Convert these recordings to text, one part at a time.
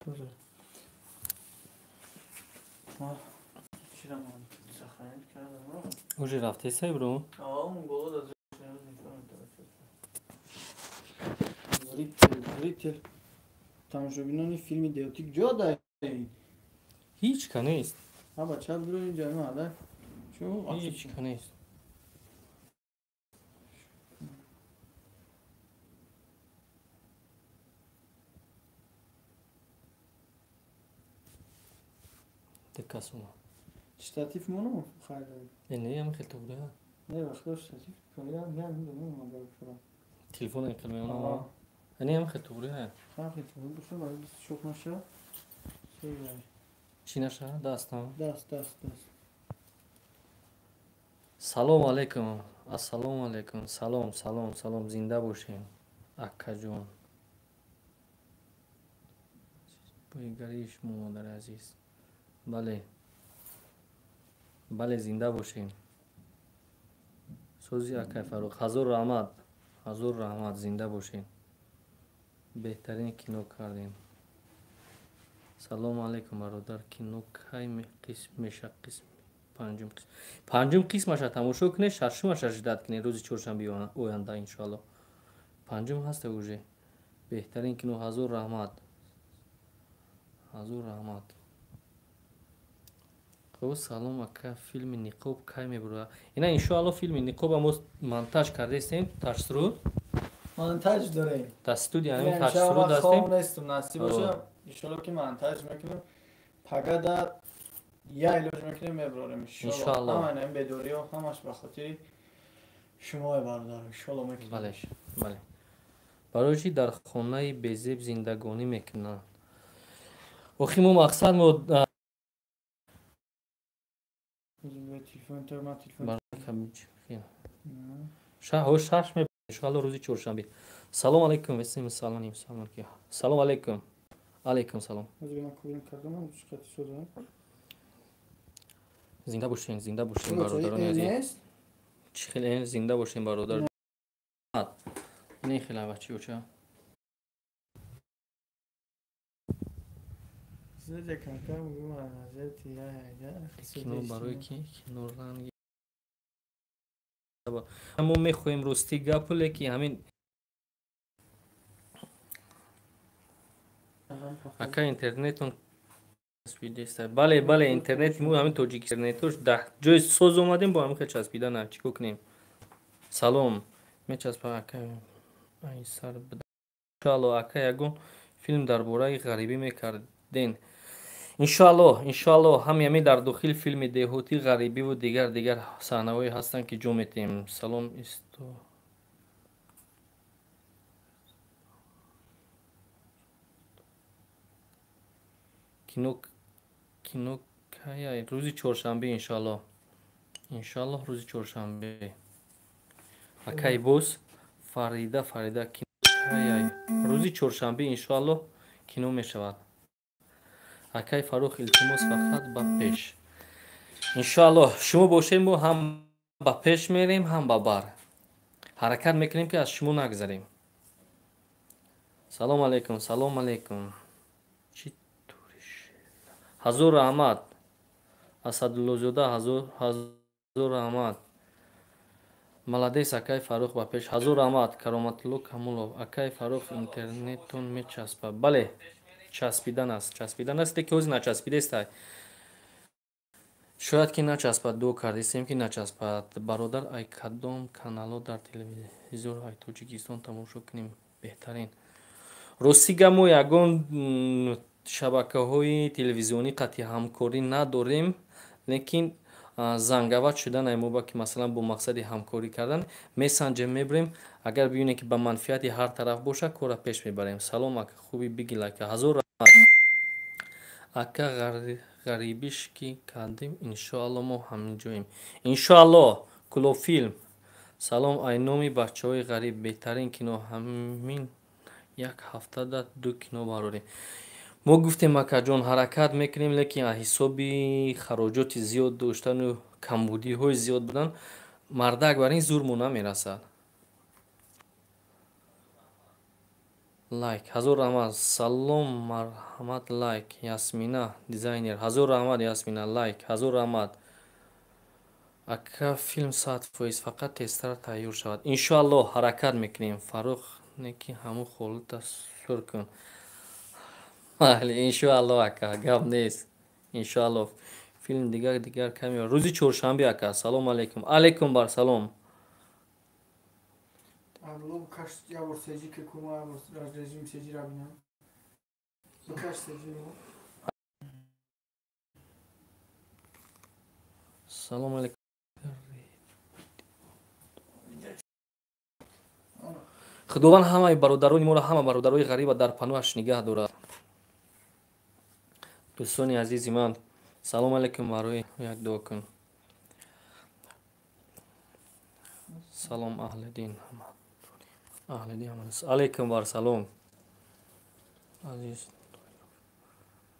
بذار ما چرا من سخنی کردم اوجی رفته سای برو اون بالا از зритель тамошобинони филми деотик ҷо даҳед هیچ کا نیست ҳа бача бирои ҷамоа да هیچ کا نیست دکاسونا штатив моно хайда نه هم خیلی توده не вақто штатив калям я нидонам мабарфара تلفن کلمه اونا نه هم خیلی توده خیلی توده بشه برای شوک نشه چی نشه دستم دست سلام علیکم السلام علیکم سلام زنده باشین اکا جون بایگریش مادر عزیز بله زنده باشین سوزی اکای فاروق حضور رحمت زنده باشین بهترین کینو کردین سلام علیکم برادر کینو کی میشه قسم پنجم قسمش تماشا کنه ششمش اجداد کنه روز چهارشنبه آینده انشالله پنجم هست اوجه بهترین کینو حضور رحمت خب سلام اکا فیلم نقاب کی میبره اینا انشالله فیلم نقاب هم مونتاژ کرده استیم تشسرود монтаж дорем دستود یعنی تشسرود هستیم نیستم نصیب باشه انشالله که монтаж میکنم پگدا یا علاج میکنیم میبریم انشالله همین بدوری و همش به خاطر شما برادر انشالله میکنیم بله برای چی در خانه بزیب زندگانی میکنن آخی ما مقصد ما شرش میبریم انشالله روزی چهارشنبه سلام علیکم وسیم سلام سلام علیکم سلام زنده باشین برادران عزیز چی خیلی زنده باشین برادر نه خیلی بچی بچه زده کنکم بگم نظر تیه کنو برای کی کنو رنگی ما میخواییم راستی گپله که همین اکا اینترنتون بله اینترنت مو همین توجیک اینترنتش ده جای سوز اومدیم با همین خیلی چسبیده نه چیکو کنیم سلام میچسبه اکا این سر بده انشالله اکا یگون فیلم درباره غریبی میکردین انشالله همین در داخل فیلم دهوتی غریبی و دیگر صحنه‌هایی هستن که جو میتیم سلام استو کینو کای روزی چهارشنبه انشالله روزی چهارشنبه اکای بوس فریدا کینو روزی چهارشنبه انشالله کینو میشود اکای فاروق التماس فقط با پیش انشالله شما باشیم ما هم با پیش میریم هم با بر حرکت میکنیم که از شما نگذاریم سلام علیکم چی طوریش حضور رحمت اسدالله زاده حضور رحمت молодец اکای فاروق با پیش حضور رحمت کرامت الله کاملو اکای فاروق اینترنتتون میچسبه بله چسبیدن است که اوز نچسبیده است شاید که نچسبد دو کردیم که نچسبد برادر ای کدام کانالو در تلویزیون های توجیکستان تماشا کنیم بهترین راستی ما یگان شبکه های تلویزیونی قطعی همکاری نداریم لیکن زنگوت شدن ای موبا که مثلا با مقصد همکاری کردن میسنجر میبریم اگر ببینیم که به منفعت هر طرف باشه کار پیش میبریم سلام اکا خوبی بگی لکه حضور اکا غریبیش که کردیم انشاءالله ما همین جاییم انشاءالله کلو فیلم سلام اینامی بچه های غریب بهترین کینو همین یک هفته در 2 کینو براریم ما گفتیم اکا جان حرکت میکنیم لیکن حسابی خراجات زیاد داشتن و کمبودی های زیاد بودن مردک بر این زور مو نمیرسد лайк. Ҳазор раҳмат. Салом, марҳамат, лайк. Ясмина, дизайнер. Ҳазор раҳмат, Ясмина, лайк. Ҳазор раҳмат. Ака филм 100% фақат тезтар тайёр шавад. Иншоаллоҳ ҳаракат мекунем. Фарух неки ҳаму холата сур кун. Бале, иншоаллоҳ ака, гап нест. Иншоаллоҳ филм дигар каме. Рӯзи чоршанбе ака. Салом алейкум. Алейкум бар салом. Абдулло букаш явор сеҷи ки кума режим сеҷи рабина. Букаш сеҷи. Салом алейкум. худованд ҳамаи бародарони моро, ҳама бародарои ғариба дар паноҳаш нигаҳ дорад. дӯстони азизи ман, салом алейкум, барои як дуо кун. салом аҳлидин, алейкум бар салом. азиз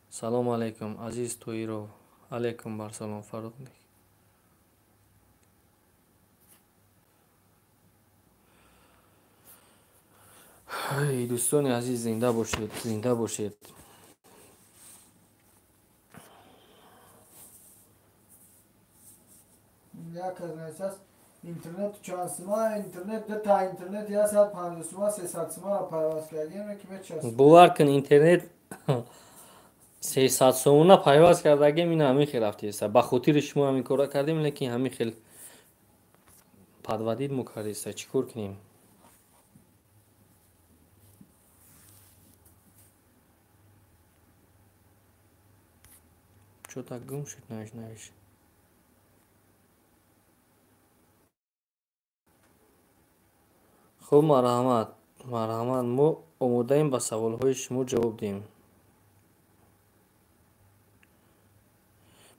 салом алейкум, азиз Тоиров. алейкум бар салом. Фарух дӯстони азиз, зинда бошед, зинда бошед. Як аз насас интернет чанд сима, интернет та интернет 150 сима, 300 сима пайваст кардем ки мечаст. бовар кун интернет 300 сомона пайваст кардагем, ина ҳамин хел рафтиста. Ба хотири шумо ҳамин кора кардем, лекин ҳамин хел падвадид мо кардиста. Чӣ кор кунем? Чё так гум шуд, навиш. хуб, марҳамат, мо омодаем ба саволҳои шумо ҷавоб диҳем.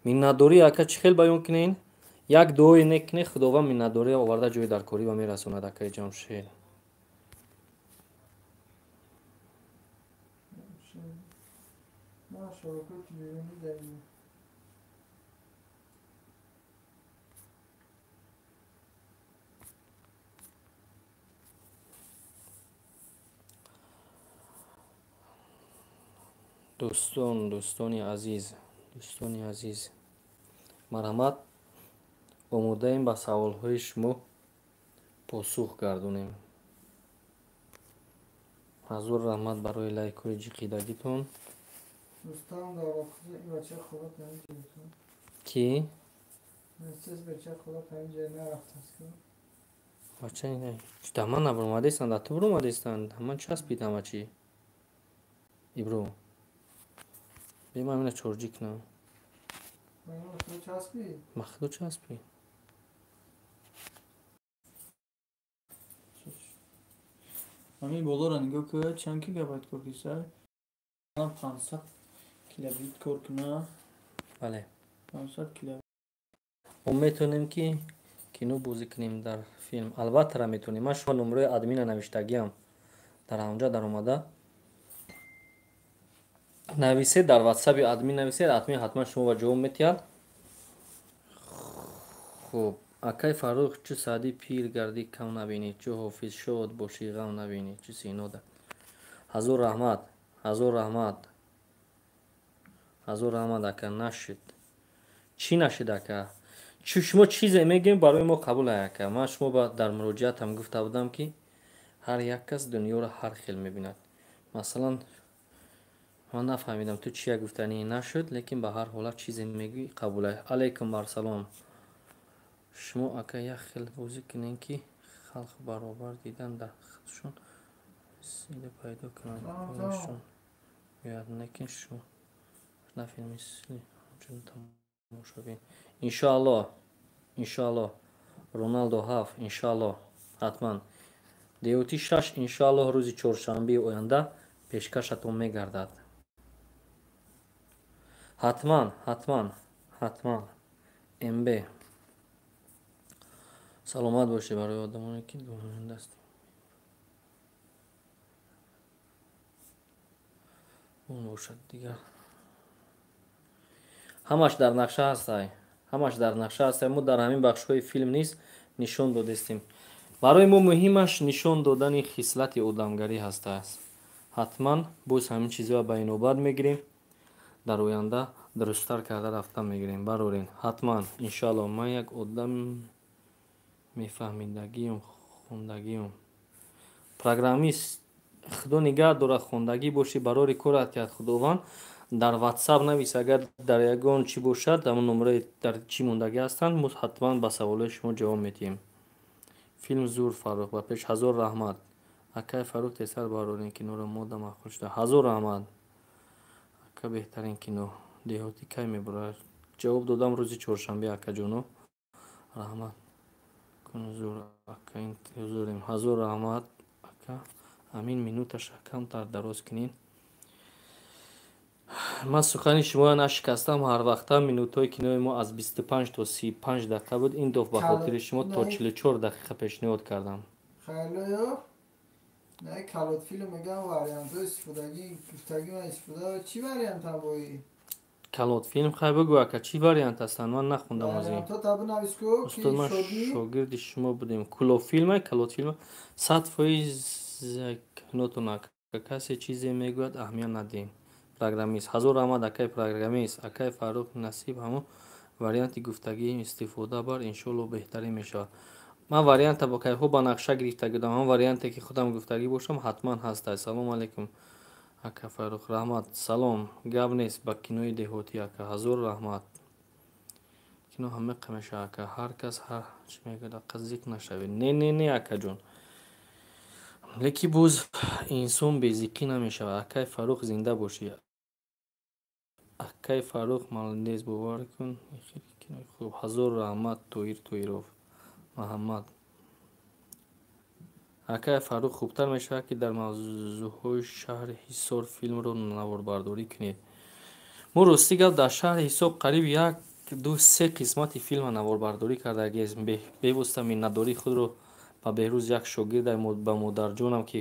миннатдорӣ ака чӣ хел баён кунен? Як дуое некуне, худованд миннатдорӣ оварда ҷои дар корӣ ва мерасонад. Акаи Ҷамшед, дӯстони азиз, марҳамат, омодаем ба саволҳои шумо посух гардонем. ҳазор раҳмат барои лайкҳои ҷиқидагитон. ки дар ман набуромадестанд, дар ту буромадестанд. Ҳаман часпид ҳама чӣ. Ибро беман мина чорҷӣ кунам. Махду часпи. Ҳамин болора нигоҳ кӯ, чанд гигабайт кор киса? 500 килобит кор куна. Бале. 500 килобит. мо метонем ки кино бозӣ кунем дар филм. Албатта метонем. Ман шумо номерои админа навиштагиам дар онҷа дар омада. нависед дар ватсаби админ нависед, ҳатман шумо ба ҷавоб метиҳад. хуб, акай Фарух, чӯ Саъдӣ пир гардӣ кам набинӣ, чӯ Ҳофиз шод бошӣ ғам набинӣ, чӯ Синода. ҳазор раҳмат ака. нашид. Чӣ нашид ака? шумо чизе мегӯем, барои мо қабул ака. Ман шумо дар муроҷиатам гуфта будам ки ҳар як кас дунёро ҳар хел мебинад. Масалан, ман нафаҳмидам ту чия гуфтанӣ нашуд, лекин ба ҳар ҳолат чизе мегӯӣ, қабул ай. Алейкум барсалом. шумо ака як хел бозӣ кунем ки халқ баробар дидан дар худшон сида пайдо кунанд. Лекин шумо нафилми ҳамчун тамошобин. иншоаллоҳ. Роналдо 7 иншоаллоҳ. ҳатман. Деҳотӣ 6 иншоаллоҳ рӯзи чоршанбеи оянда пешкашатон мегардад. ҳатман. МБ. саломат бошед барои одамоне ки донандаст. он бошад дигар. ҳамаш дар нақша ҳастай. Мо дар ҳамин бахшҳои филм низ нишон додастем. барои мо муҳимаш нишон додани хислати одамгарӣ ҳастааст. ҳатман боз ҳамин чизҳоро ба инобат мегирем. дар оянда дурусттар карда рафта мегирем. барорен ҳатман иншоалло. ман як одам мефаҳмидагиам, хондагиам. программист худо нигаҳ дорад, хондагӣ бошӣ, барори корат кард худованд. дар ватсап навис, агар дар ягон чӣ бошад, ҳамон номраи дар чӣ мондагӣ ҳастанд, мо ҳатман ба саволои шумо ҷавоб медиҳем. филм зур Фаррух ба пеш. ҳазор раҳмат. акай Фаррух тезтар барорен киноро мода махкул шуда. ҳазор раҳмат. ака беҳтарин кино. деҳотӣ кай мебарад? ҷавоб додам рӯзи чоршанбе акаҷоно. раҳмат. зур ака интизорем. ҳазор раҳмат ака. ҳамин минуташа камтар дароз кунед. ман сухани шуморо нашикастам. ҳар вақта минутҳои кинои мо аз 25 то 35 дақиқа буд. ин доф ба хотири шумо то 44 дақиқа пешниҳод кардам. نه کلات فیلم میگم وریانت ها استفادگی گفتگی من استفاده چی وریانت هم بایی؟ کلات فیلم خواهی بگو اکا چی وریانت هستن؟ من نخوندم از این وریانت ها تابه نویسکو استاد من شاگرد شما بودیم. کلو فیلم های کلات فیلم صد فایز کناتون اکا کسی چیزی میگوید اهمیت ندیم. پروگرامیست ҳазор раҳмат акай программист. акай Фаррух насиб ҳамон варианти гуфтагӣ истифода бар иншоалло беҳтарин мешавад. ман варианта бо кайҳо ба нақша гирифта будам. ҳамон варианте ки худам гуфтагӣ бошам ҳатман ҳастай. салому алайкум ака Фаррух. раҳмат. салом. гап нест ба кинои деҳотӣ ака. ҳазор раҳмат. кино ҳамиқа мешавад ака. ҳар кас ҳар чӣ мегӯяд ака зик нашавед. не акаҷон. леки боз инсон безикӣ намешавад. акай Фаррух зинда бошӣ. акай Фаррух молодец, бовар кун. хуб. ҳазор раҳмат Тоҳир Тоҳиров Муҳаммад. акай Фаррух хубтар мешавад ки дар мавзӯъҳои шаҳри Ҳисор филмро наворбардорӣ кунед. мо рости гап дар шаҳри Ҳисор қариб 1-2-3 қисмати филмро наворбардорӣ кардагием. бевосита миннатдории худро ба беҳрӯз як шогирдай ба модарҷонам ки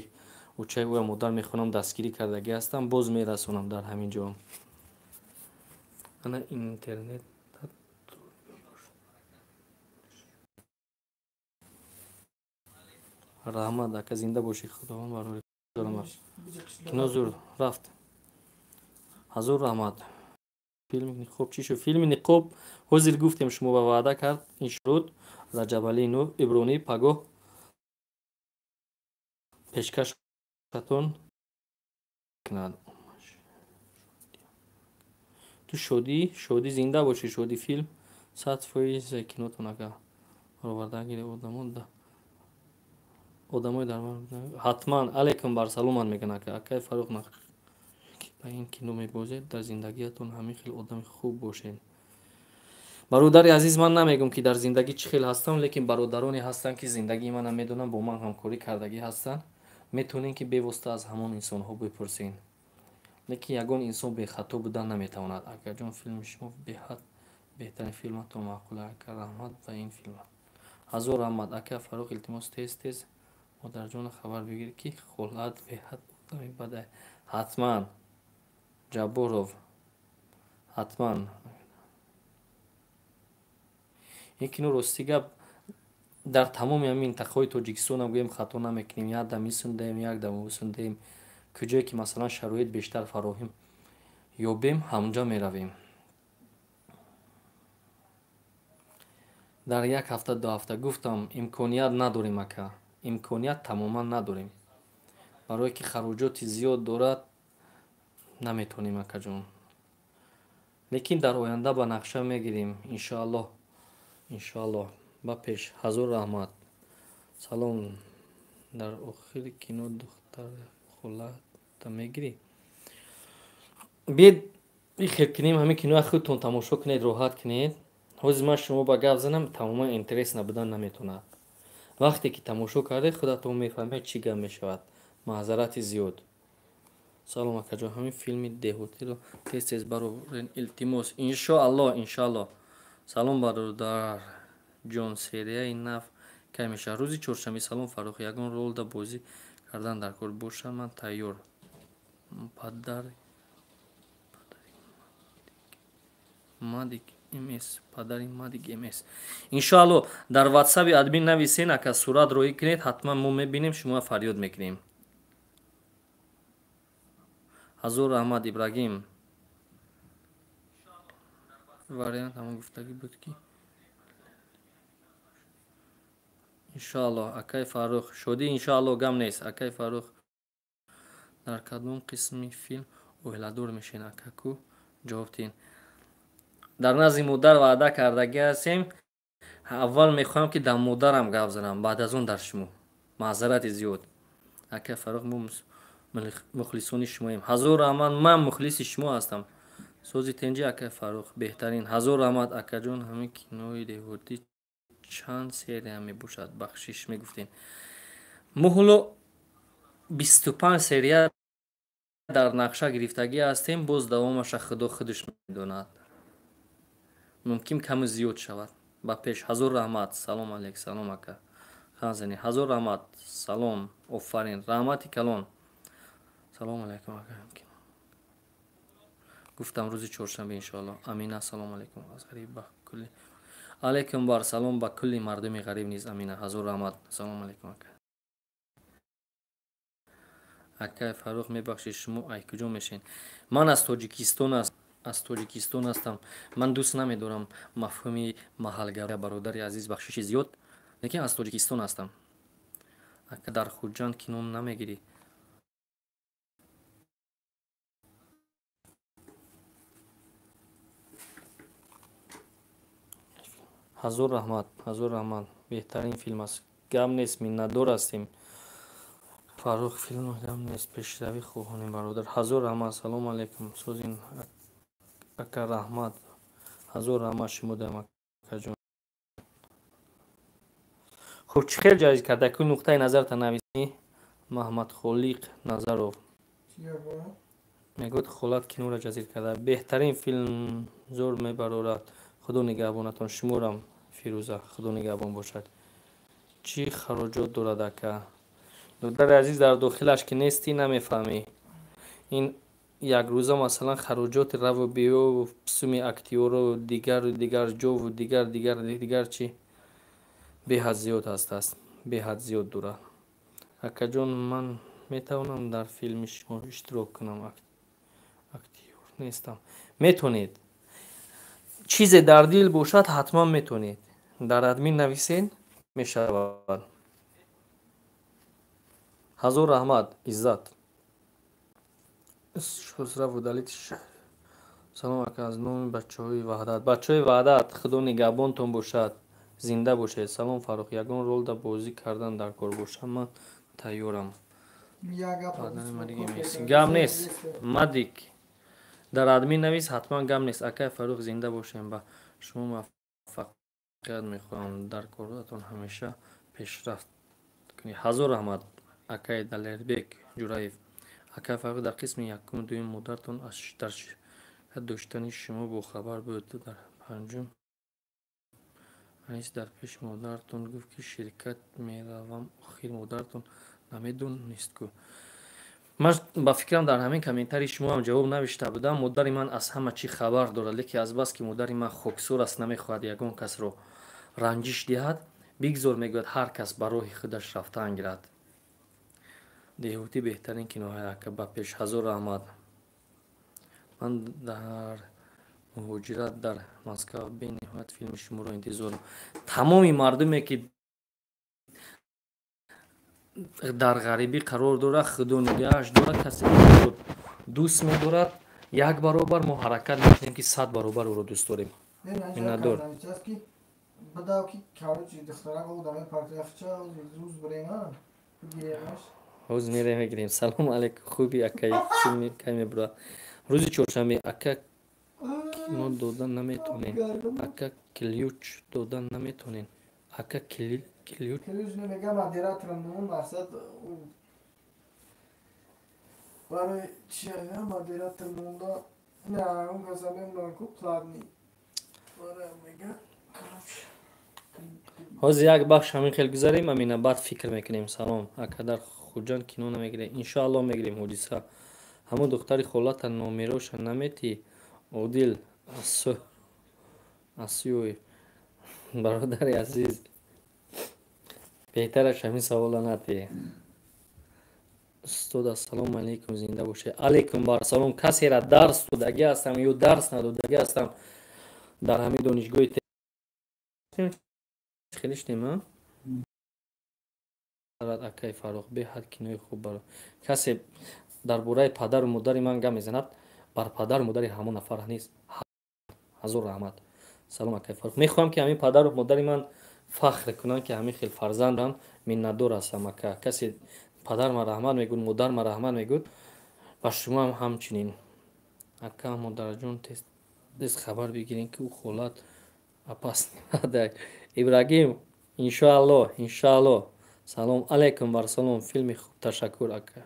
учаи ӯя модар мехонам дастгирӣ кардагӣ ҳастам боз мерасонам дар ҳамин ҷо. ана интернет раҳмат ака зинда бошӣ. худованд барори кино зур рафт. ҳазор раҳмат. филми ниқоб чӣ шуд? филми ниқоб ҳозир гуфтем шумо ба ваъда кард иншуд раҷабалии нӯ ибронӣ пагоҳ пешкашатон кунад. ту шодӣ зинда бошӣ. шодӣ филм 100% кинотон ака баровардагири одамои дар ҳатман алайкум барсаломат мегӯянд ака. акай Фаррух ба ин кино мебозед дар зиндагиятон ҳамин хел одами хуб бошед. бародари азиз, ман намегӯям ки дар зиндагӣ чӣ хел ҳастам, лекин бародароне ҳастанд ки зиндагии манро медонанд, бо ман ҳамкорӣ кардагӣ ҳастанд. метавонед ки бевосита аз ҳамон инсонҳо бипурсед. лекин ягон инсон бехато будан наметавонад. акаҷон филми шумо беҳад беҳтарин филматон маъқул ака. раҳмат ба ин филм. ҳазор раҳмат ака Фаррух. илтимос тез модарҷонро хабар бигир ки холат беҳад одами бадай. ҳатман ҷабборов ҳатман. ин кино рости гап дар тамоми ҳамин минтақаҳои Тоҷикистонам гӯем хато намекунем. як дам мисундем, як дам мусундем. куҷое ки масалан шароит бештар фароҳим ёбем, ҳамонҷо меравем. дар як ҳафта 2 ҳафта гуфтам имконият надорем ака. имконият тамоман надорем. барое ки хароҷоти зиёд дорад наметавонем акаҷон. лекин дар оянда ба нақша мегирем иншоалло. ба пеш. ҳазор раҳмат. салом. дар охири кино духтар холата мегирӣ? бед бихел кунем ҳамин киноя худтон тамошо кунед, роҳат кунед. ҳозир ман шумо ба гап занам тамоман интерес набудан наметавонад. вақте ки тамошо кардед худатон мефаҳмед чӣ гап мешавад. маъзарати зиёд. салом акаҷон. ҳамин филми деҳотиро тез барорен илтимос. иншоалло. салом бародар ҷон. серияи нав кай мешавад? рӯзи чоршанбе. салом Фаррух. ягон ролда бозӣ кардан дар кор бошад ман тайёр. падари Мадик МС. иншоалло дар ватсаби админ нависен ака сурат роӣ кунед. ҳатман мо мебинем, шумо фарёд мекунем. ҳазур раҳмат Ибрагим. вариант ҳамон гуфтагӣ буд ки иншоаллоҳ. Акай Фаррух шодӣ иншоаллоҳ гам нест. Акай Фаррух дар кадом қисми филм оиладор мешавед? Акаку ҷавоб тиҳед. дар назди модар ваъда кардагӣ ҳастем. аввал мехоҳам ки дар модарам гап занам, баъд аз он дар шумо. маъзарати зиёд. Акай Фаррух мо мухлисони шумоем. ҳазор раҳмат, ман мухлиси шумо ҳастам. сози тенҷи Акай Фаррух беҳтарин. ҳазор раҳмат акаҷон. ҳамин кинои деҳотӣ чанд серия мебошад? бахшиш мегуфтем. муҳло 25 серия дар нақша гирифтагӣ ҳастем. боз давомаша худо худаш медонад. мумкин каме зиёд шавад. ба пеш. ҳазор раҳмат. салом алейк. салом ака. ханзани. ҳазор раҳмат. салом. офарин. раҳмати калон. салом алейкум ака. гуфтам рӯзи чоршанбе иншоаллоҳ. амина. салом алейкум. аз ғариб ба кулли. алейкум бар. салом ба кулли мардуми ғариб низ. амина. ҳазор раҳмат. салом алейкум ака. Акай Фаррух мебахшед шумо ай куҷо мешавед? ман аз тоҷикистон ҳастам. ман дӯст намедорам мафҳуми маҳалгарӣ. бародари азиз бахшиши зиёд, лекин аз тоҷикистон ҳастам. ака дар хуҷанд кино намегирӣ? ҳазор раҳмат. ҳазор раҳмат. беҳтарин филм аст. гам нест, миннатдор ҳастем. Фаррух филм гам нест, пешравӣ хоҳонем бародар. ҳазор раҳмат. салом алейкум. созин ака раҳмат. ҳазор раҳмат шумудам акаҷон. хуб чӣ хел ҷайз карда ку нуқтаи назартан нависӣ? маҳмадхолиқ Назаров мегӯяд холат киноро ҷазир карда. беҳтарин филм зор мебарорад. худо нигаҳбонатон. шуморам Фирӯза. худо нигаҳбон бошад. чӣ хароҷот дорад ака? додари азиз дар дохилаш ки нестӣ намефаҳмӣ. ин якрӯза масалан хароҷоти раву биёву писуми актёру дигар ҷову дигар чӣ беҳад зиёд ҳастааст. беҳад зиёд дорад. акаҷон ман метавонам дар филми шумо иштирок кунам? актёр нестам. метонед. чизе дар дил бошад ҳатман метонед. дар админ нависед мешавад. ҳазор раҳмат Иззат. салом ака. аз номи бачаҳои ваҳдат. бачаҳои ваҳдат худо нигаҳбонтон бошад. зинда бошед. салом Фаррух. ягон ролда бозӣ кардан дар кор бошам ман тайёрам. гам нест. мадик дар админ навис ҳатман гам нест. акай Фаррух зинда бошем. ба шумо муваффақият мехоҳам. дар коротон ҳамеша пешрафт кунед. ҳазор раҳмат акай Далербек Ҷураев. акай Фаррух дар қисми якум дуюм модаратон аз дар ширкат доштани шумо бохабар буд. дар панҷум rais дар пеши модаратон гуфт ки ширкат меравам. охир модаратон намедонист ку? ман ба фикрам дар ҳамин комментарии шумо ҳам ҷавоб навишта будам. модари ман аз ҳама чӣ хабар дорад, лекин азбаски модари ман хоксор аст, намехоҳад ягон касро ранҷиш диҳад. бигзор мегӯяд ҳар кас ба роҳи худаш рафтан гирад. деҳотӣ беҳтарин киноҳои ака. ба пеш. ҳазор раҳмат. ман дар муҳоҷират дар Москав бениҳоят филми шуморо интизорам. тамоми мардуме ки дар ғарибӣ қарор дорад, худо нигаҳаш дорад. касе дӯст медорад, як баробар мо ҳаракат мекунем ки 100 баробар ӯро дӯст дорем. миннатдор. ҳоз мегирем. салом алейкум. хуби акай филми кай мебурад? рӯзи чоршанбе. ака кино додан наметонен? ака ключ додан наметонен? ака ключ немегам. модераторам бумон мақсад барои чи модератор монда не он каса мемонам ку платни бара мега ключ. ҳозир як бахш ҳамин хел гузарем. амина баъд фикр мекунем. салом ака дар хуҷанд кино намегирем? иншоаллоҳ мегирем. ҳодиса ҳамон духтари холата номероша наметӣ? одил асёев бародари азиз беҳтараш ҳамин савола натӣ. устода салом алейкум, зинда бошед. Алейкум бар салом. Касера дарс додаги ҳастам ё дарс надодаги ҳастам дар ҳамин донишгоҳи хеле шудем акай Фаррух беҳад кинои хуб бaro касе дар бораи падару модари ман гап мезанад бар падару модари ҳамон нафар низ ҳазор раҳмат. Салом акай Фаррух. Мехоҳам ки ҳамин падару модари ман фахр кунанд ки ҳамин хел фарзанд дорам. Миннатдор ҳастам ака. Касе падар ма раҳмат мегӯд, модар ма раҳмат мегӯд, ба шумо ҳам ҳамчунин. Ака модарҷон тез хабар бигирин ки ӯ холат апас нимадай. Ибрагим иншоалло иншоалло. Салом алейкум бар салом. Филми хуб. Ташаккур ака.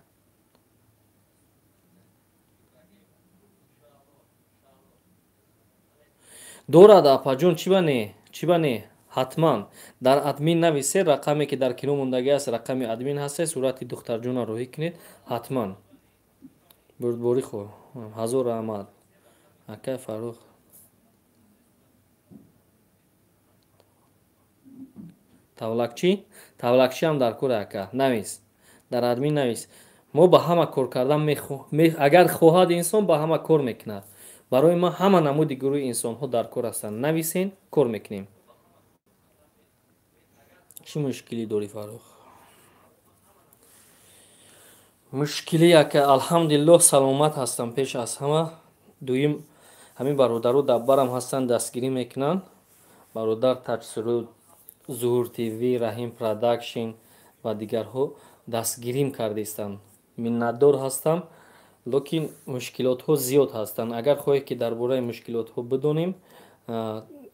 дорад апаҷон чӣ ба не ҳатман дар админ нависед рақаме ки дар кино мондаги аст рақами админ ҳасте сурати духтарҷонро роҳӣ кунед ҳатман бурдборӣ хо ҳазор раҳмат акай Фаррух. тавлакчи ҳам дар кор ака навис дар админ навис мо ба ҳама кор кардан агар хоҳад инсон ба ҳама кор мекунад. барои ма ҳама намуди гурӯҳи инсонҳо дар кор ҳастанд. нависен кор мекунем. чӣ мушкилӣ дорӣ Фаррух? мушкилӣ ака алҳамдулиллоҳ саломат ҳастам пеш аз ҳама. дуюм ҳамин бародару дар барам ҳастанд дастгирӣ мекунанд. бародар таҷсуруд Zuhur TV, Rahim Production ва дигарҳо дастгирим кардистанд. Миннатдор ҳастам, лекин мушкилотҳо зиёд ҳастанд. Агар хоҳед ки дар бораи мушкилотҳо бидонем,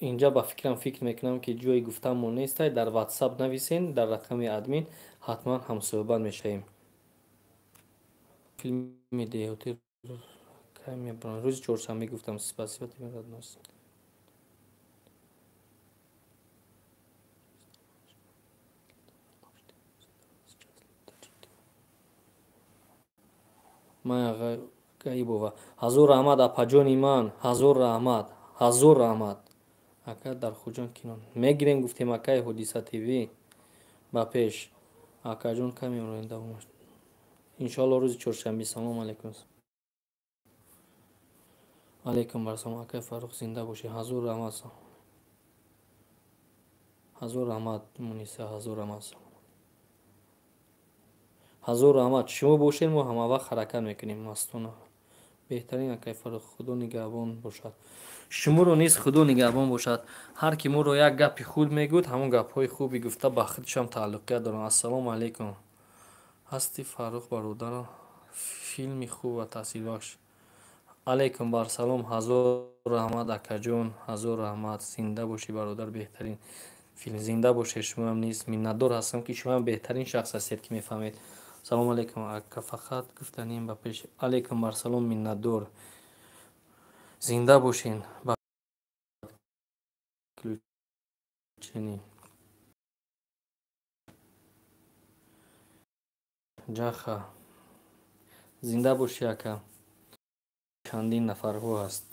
инҷа ба фикрам фикр мекунам ки ҷои гуфтанмон нестай. Дар WhatsApp нависен, дар рақами админ ҳатман ҳамсӯҳбат мешавем. Филми деҳотӣ кай мебаранд? Рӯзи чоршанбе гуфтам. Спасибо тебе родной. ҳазор раҳмат апаҷони ман. ҳазор раҳмат ака дар хуҷон кино мегирем гуфтем акаи ҳодиса TV ба пеш акаҷон каме иншоалло рӯзи чоршанбе. Салом алейкум. алейкум барсалом акаи Фаррух зинда бошед. ҳазор раҳмат Муниса. ҳазор раҳмат шумо бошед мо ҳамавақт ҳаракат мекунем мастона. беҳтарин акай Фаррух. худо нигаҳбон бошад. шуморо низ худо нигаҳбон бошад. ҳар ки моро як гапи худ мегӯд ҳамон гапҳои хуби гуфта ба худшам тааллуқият доранд. ассалому алейкум. ҳасти Фаррух бародаро филми хуб ва таъсирбахш. алейкум барсалом. ҳазор раҳмат акаҷон. ҳазор раҳмат. зинда бошӣ бародар. беҳтарин филм зинда бошед. шумоам низ миннатдор ҳастам ки шумоам беҳтарин шахс ҳастед ки мефаҳмед. салом алейкум ака фақат гуфтанем ба пеш. алейкум барсалом. миннатдор. зинда бошен. ҷаха зинда бошӣ ака. чандин нафарҳо ҳаст.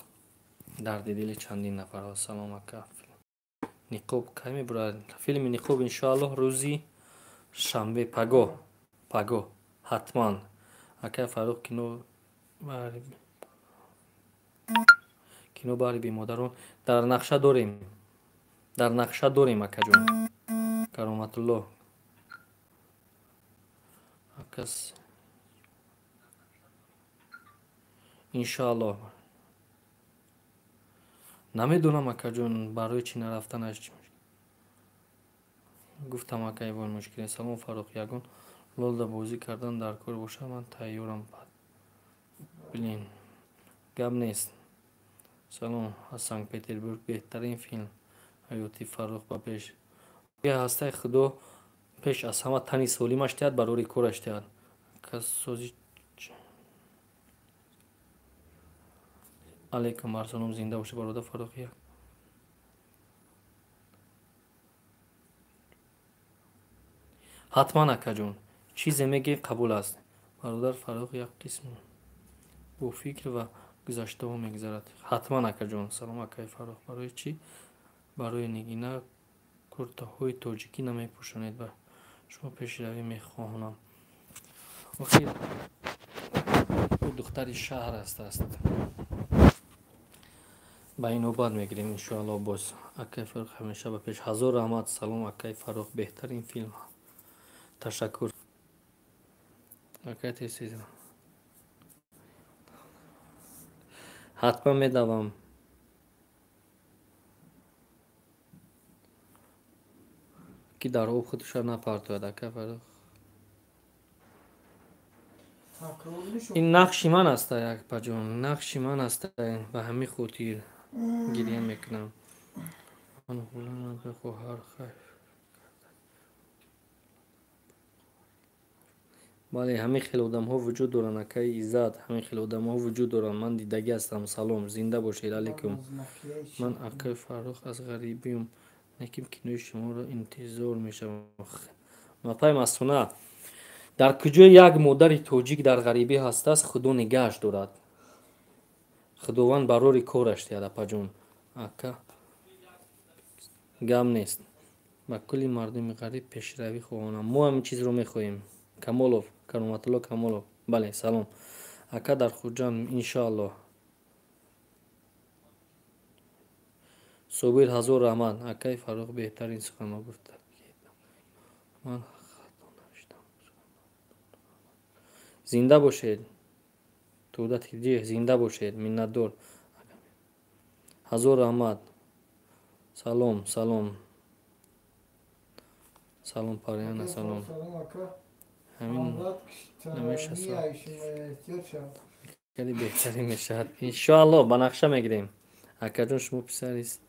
дарди дили чандин нафарҳо. салом ака. ниқоб кай мебурад? филми ниқоб иншоаллоҳ рӯзи шанбе пагоҳ ҳатман. акай Фаррух кино баҳри бемодарон дар нақша дорем акаҷон. кароматулло акас иншоаллоҳ. намедонам акаҷон барои чӣ нарафтанаш гуфтам акай вон мушкиле. салом Фаррух. ягон лолда бозӣ кардан дар кор бошад ман тайёрам. блин гап нест. салом аз Санкт Петербург. беҳтарин филм ҳаёти Фаррух ба пеш. ҳастай худо пеш аз ҳама тани солимаш диҳад барори кораш диҳад. кассози алейкум барсалом. зинда бошед бародар Фаррух. ҳатман акаҷон чизе мегӯед қабул аст. бародар Фаррух як қисм бо фикр ва гузаштаҳо мегзарад. ҳатман акаҷон. салом акай Фаррух. барои чӣ барои нигина куртаҳои тоҷикӣ намепӯшонед? ба шумо пешравӣ мехоҳонам. آخر او دختری شهر است. با این نوبت میگیریم انشاءالله. باز اکای فرق همیشه به پیش. هزار رحمت. سلام اکای فرق، بهترین فیلم. تشکر اکای تیسیز. حتما میدوام. کی در آب خودش را نپرتوید اکای فرق. این نقشی من است یک پجان، نقشی من است. به همین خاطر گریه میکنم. من غلام بخو هر خیر. بله همین خیلی آدم ها وجود دارن اکای ایزد، همین خیلی آدم ها وجود دارن. من دیدگی هستم. سلام زنده باشید. علیکم. من اکای فرخ از غریبیم. نکیم کنوی شما را انتظار میشم. مپای مسونه در کجای یک مادر توجیک در غریبی هست است خدا نگهش دارد. خداوند برای کارش دیده پجون اکا گم نیست. با کلی مردم غریب پیشروی خواهانم. ما همین چیز رو میخواهیم. کمالوف کرامت الله کمالوف. بله سلام اکا در خوجان انشاءالله. صبیر هزار رحمت. اکای فروغ بهترین سخن گفته. من زنده باشید. تودت هدیه زنده باشید. منتدار هزار رحمت. سلام سلام سلام پریان سلام. همین نمیشه سلام. خیلی بهتری میشه انشاءالله. بنقشه میگیریم. اکا جون شما پسریست.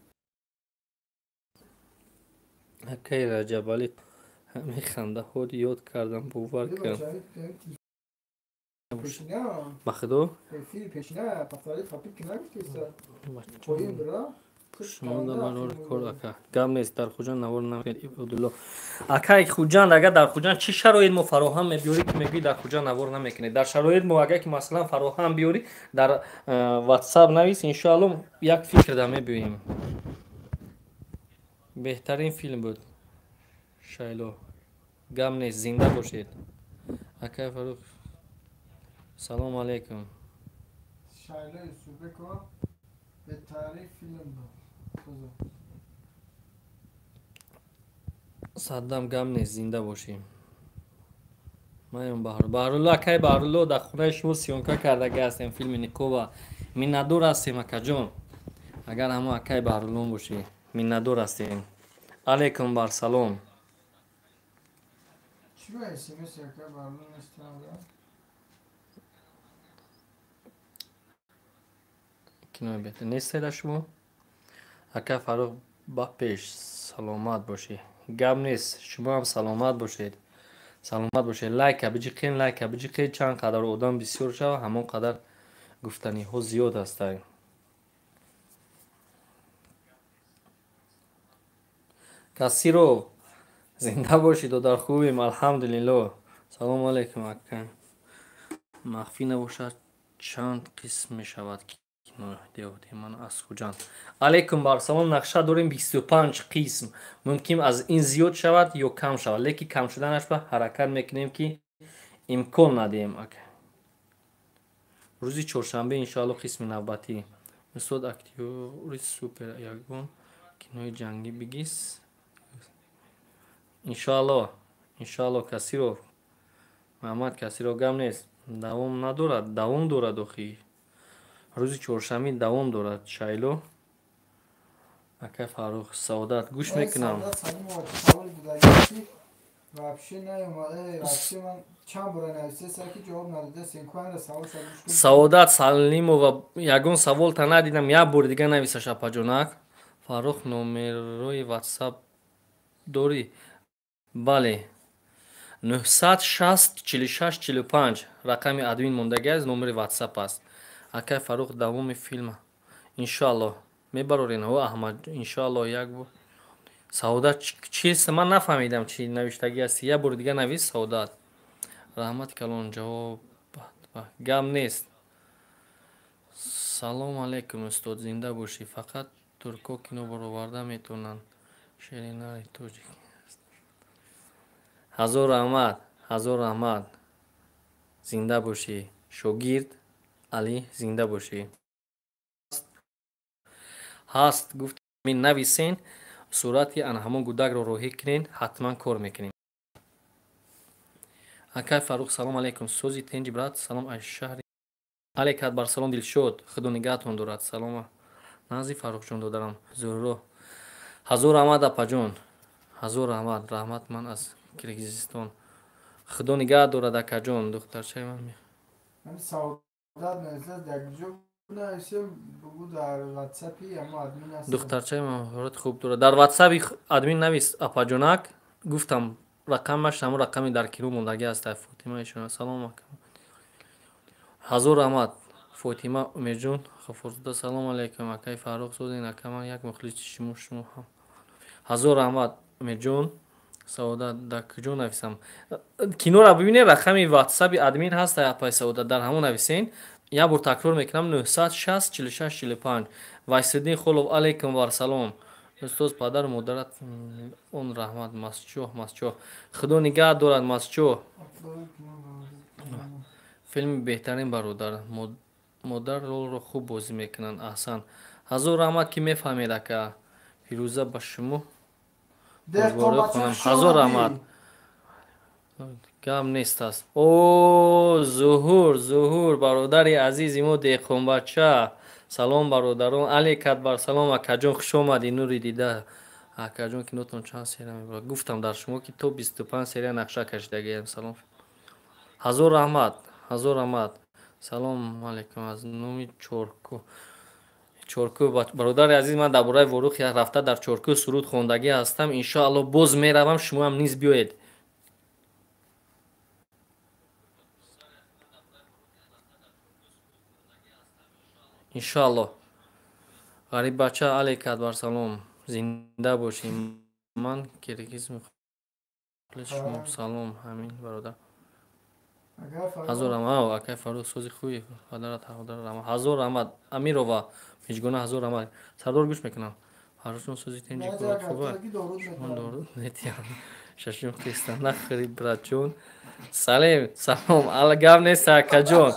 اکای رجب علی همین خنده ها یاد کردم باور کردم. بخدا شما در برای کار اکا گم نیست. در خوجان نوار نمید عبدالله اکای خوجان اگر در خوجان چی شرایط ما فراهم میبیوری که میگوی در خوجان نوار نمیکنی. در شرایط ما اگر که مثلا فراهم بیوری در واتساپ نویس انشاءالله یک فکر در میبیویم. بهترین فیلم بود شایلو. گم نیست. زنده باشید اکای فروخ. سلام علیکم. شایلو سوبکو بهترین فیلم بود. صدام گم نیست. زنده باشیم. من بهرالله اکای بهرالله در خونه شما سیونکا کرده هستیم. فیلم نیکوبا منتدار هستیم اکا جون. اگر همه اکای بهرالله باشی منتدار هستیم. علیکم بر سلام. چی باید اسمس اکای بهرالله نستم کنار بهتر نیست در شما اکای فروغ با پیش سلامت باشی. گم نیست. شما هم سلامت باشید. سلامت باشید. لایک بجیقین لایک بجیقین. چند قدر آدم بسیار شد همون قدر گفتنی ها زیاد است. کسی رو زنده باشید و در خوبیم الحمدلله. سلام علیکم اکا. مخفی نباشد چند قسم می شود دیوتی من از خوجان. علیکم بر سلام. نقشه داریم 25 قسم. ممکن از این زیاد شود یا کم شود لیکن کم شدنش به حرکت میکنیم که امکان ندیم. روزی چهارشنبه انشاءالله قسم نوبتی مسعود اکتیوری سوپر یگون کینوی جنگی بگیس انشاءالله. انشاءالله کسی رو محمد کسی رو گم نیست. دوام ندارد. دوام دارد اخی. روزی چهارشنبه دوام دارد شایلو اکای فروخ. سعادت گوش میکنم. سعادت سلیم و یگون سوال تا ندیدم یک بار دیگه نویسه شپا جونک. فروخ نمروی واتساپ داری؟ بله 960 46 45 رقم ادوین موندگی از نمر واتساپ است. اکای فروخ دوام فیلم انشاءالله میبرورین ها احمد انشاءالله. یک بار سعادت چیست من نفهمیدم چی نوشتگی است. یک بار دیگه نویس سعادت. رحمت کلان جواب گم نیست. سلام علیکم استاد زنده باشی. فقط ترکا کینو برآورده میتونن شیرینای توجیک. هزار رحمت هزار رحمت. зинда бошӣ. Шогирд Алӣ, зинда бошӣ. ҳаст гуфт мин нависен, сурати ҳамон гудакро роҳӣ кунен, ҳатман кор мекунем. Акай Фарух, салом алейкум. Сози тенҷи брат, салом аз шаҳри алек акбар, салом Дилшод, худо нигаҳтон дорад. Салома назди Фарухҷон додарам. Зӯро ҳазор раҳмат апаҷон, ҳазор раҳмат. Раҳмат ман аз Киргизистон. Худо нигаҳ дорад акаҷон. Духтарчаи ман духтарчаи ман ҳолати хуб дорад. Дар ватсапи админ навис апаҷонак. Гуфтам рақамаш ҳамон рақами дар кино мондагӣ аст. Фотима ишона. Салом ака. ҳазор раҳмат. Фотима Умедҷон Ғафурзода, салом алейкум. Акай Фарух созин акаман як мухлиси шумо ҳам. ҳазор раҳмат Умедҷон. Саодат дар куҷо нависам? Киноро бибинед, рақами ватсапи админ ҳаст. Апай Саодат дар ҳамон нависен. як бор такрор мекунам 960 46 45. Вайсиддин Холов алейкум ва салом. Устоз падару модарат он раҳмат. Масчоҳ худо нигаҳ дорад. Масчоҳ филми беҳтарин бародар. Модар ролро хуб бозӣ мекунанд. Аҳсан. ҳазор раҳмат ки мефаҳмед ака. Фирӯза ба шумо ҳазор раҳмат. гап нест аст. О Зуҳур бародари азизи мо деҳқонбача. Салом бародарон. Алек акбар, салом акаҷон, хуш омадӣ. Нури дида акаҷон, кинотон чанд серия мебарад? Гуфтам дар шумо ки то 25 серия нақша кашидагиам. Салом. ҳазор раҳмат. ҳазор раҳмат. Салом алейкум. Аз номи Чорку бародари азиз, ман дар бораи Ворух рафта дар Чорку суруд хондагӣ ҳастам. Иншоалло боз меравам, шумоам низ биёед. иншоалло. Ғариббача Алек акбар, салом. Зинда бошем. Ман киргиз шумо. Салом ҳамин бародар. ҳазор раҳмат. Акай Фарух сози хуби падарат ҳазор раҳмат. Амирова миҷгона ҳазор раҳмат. Сардор гӯш мекунам. Фарушон сози тенҷи хуба. Шашум хиста нахӯри братҷон. Салем. Салом. Гап нест акаҷон.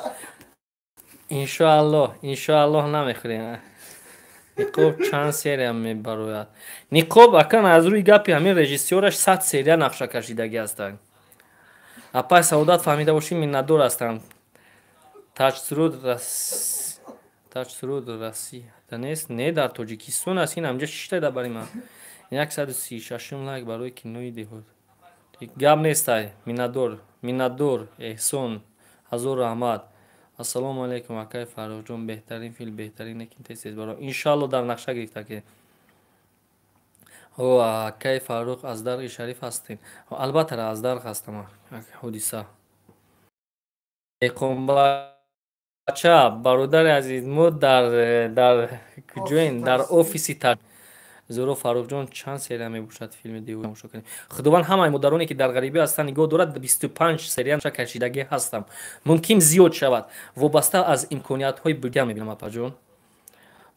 Иншоалло намехӯрем. Ниқоб чанд серия мебарояд? Ниқоб акан аз рӯи гапи ҳамин режиссёраш 100 серия нақша кашидагӣ ҳастанд. Апай Саодат фаҳмида бошӣ, миннатдор ҳастам. Таҷсуруд Россия нест, не дар Тоҷикистон аст. Ин ҳамҷа чишта да бари ман 136 лайк барои кинои деҳот. Гап нестай. Миннатдор эҳсон. ҳазор раҳмат. ассалому алейкум акай Фарухҷон. Беҳтарин филм, беҳтарин некин тез баро. Иншоалло дар нақша гирифтаки. Акай Фарух аз Дарғи Шариф ҳастем. Албатта аз Дарғ ҳастам. ҳодиса деҳқонбача бародари азиз мо дар куҷоен? Дар офиси Зӯро Фарухҷон чанд серия мебошад филми деҳоӣ тамошо кунем? Худованд ҳамаи модароне ки дар ғарибӣ ҳастанд нигоҳ дорад. 25 серия кашидагӣ ҳастам. Мумкин зиёд шавад. Вобаста аз имкониятҳои будя мебинам апаҷон.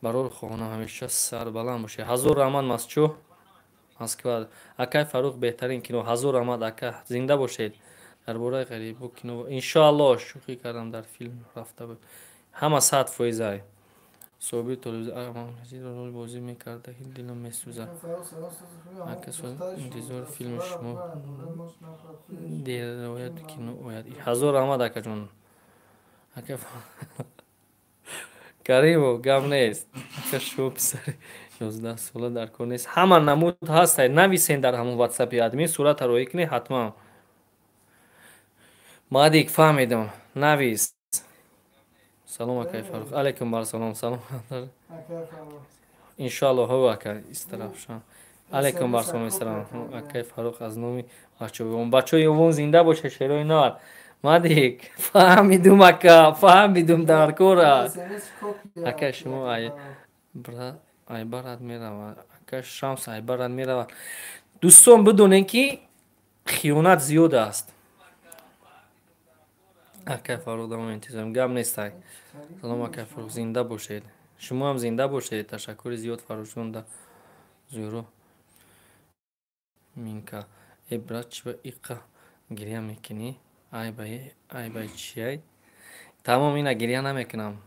барои хоҳонам ҳамеша сарбаланд бошед. ҳазор раҳмат Масчоҳ Москва. Акай Фарух беҳтарин кино. ҳазор раҳмат ака. Зинда бошед. дар бораи ғарибу кино иншоалло шӯхӣ кардам дар филм рафта буд. ҳама 100%. Собир телевизор рол бозӣ мекарда дилам месӯзад. интизор филми шумо дер ояд кино ояд. ҳазор раҳмат акаҷон. Каримов гап нест. Ака шумо писари 11 сола дар кор нест. ҳама намуд ҳастай. Нависен дар ҳамон ватсапи админ, сурата роҳӣ кунед ҳатман. Мадик фаҳмидам. Навис. Салом акай Фарух. Алейкум бар салом. Салом. Иншоалло ҳо ака истарафшан. Алейкум бар салом истарам. Акай Фарух аз номи бачаҳои овон зинда боша. Шерои навар. Мадик фаҳмидум ака. Фаҳмидум дар кора. Ака шумо айбарат меравад. Ака Шамс айбарат меравад. Дӯстон бидонед ки хиёнат зиёд аст. Акай Фарух давом интизорем. Гап нестай. Салом акай Фарух. Зинда бошед. шумо ҳам зинда бошед. Ташаккури зиёд Фарушон да Зӯро Минка. Брат чӣ ба иққа гирья мекунӣ? ай бай чиай тамом ина гирья намекунам.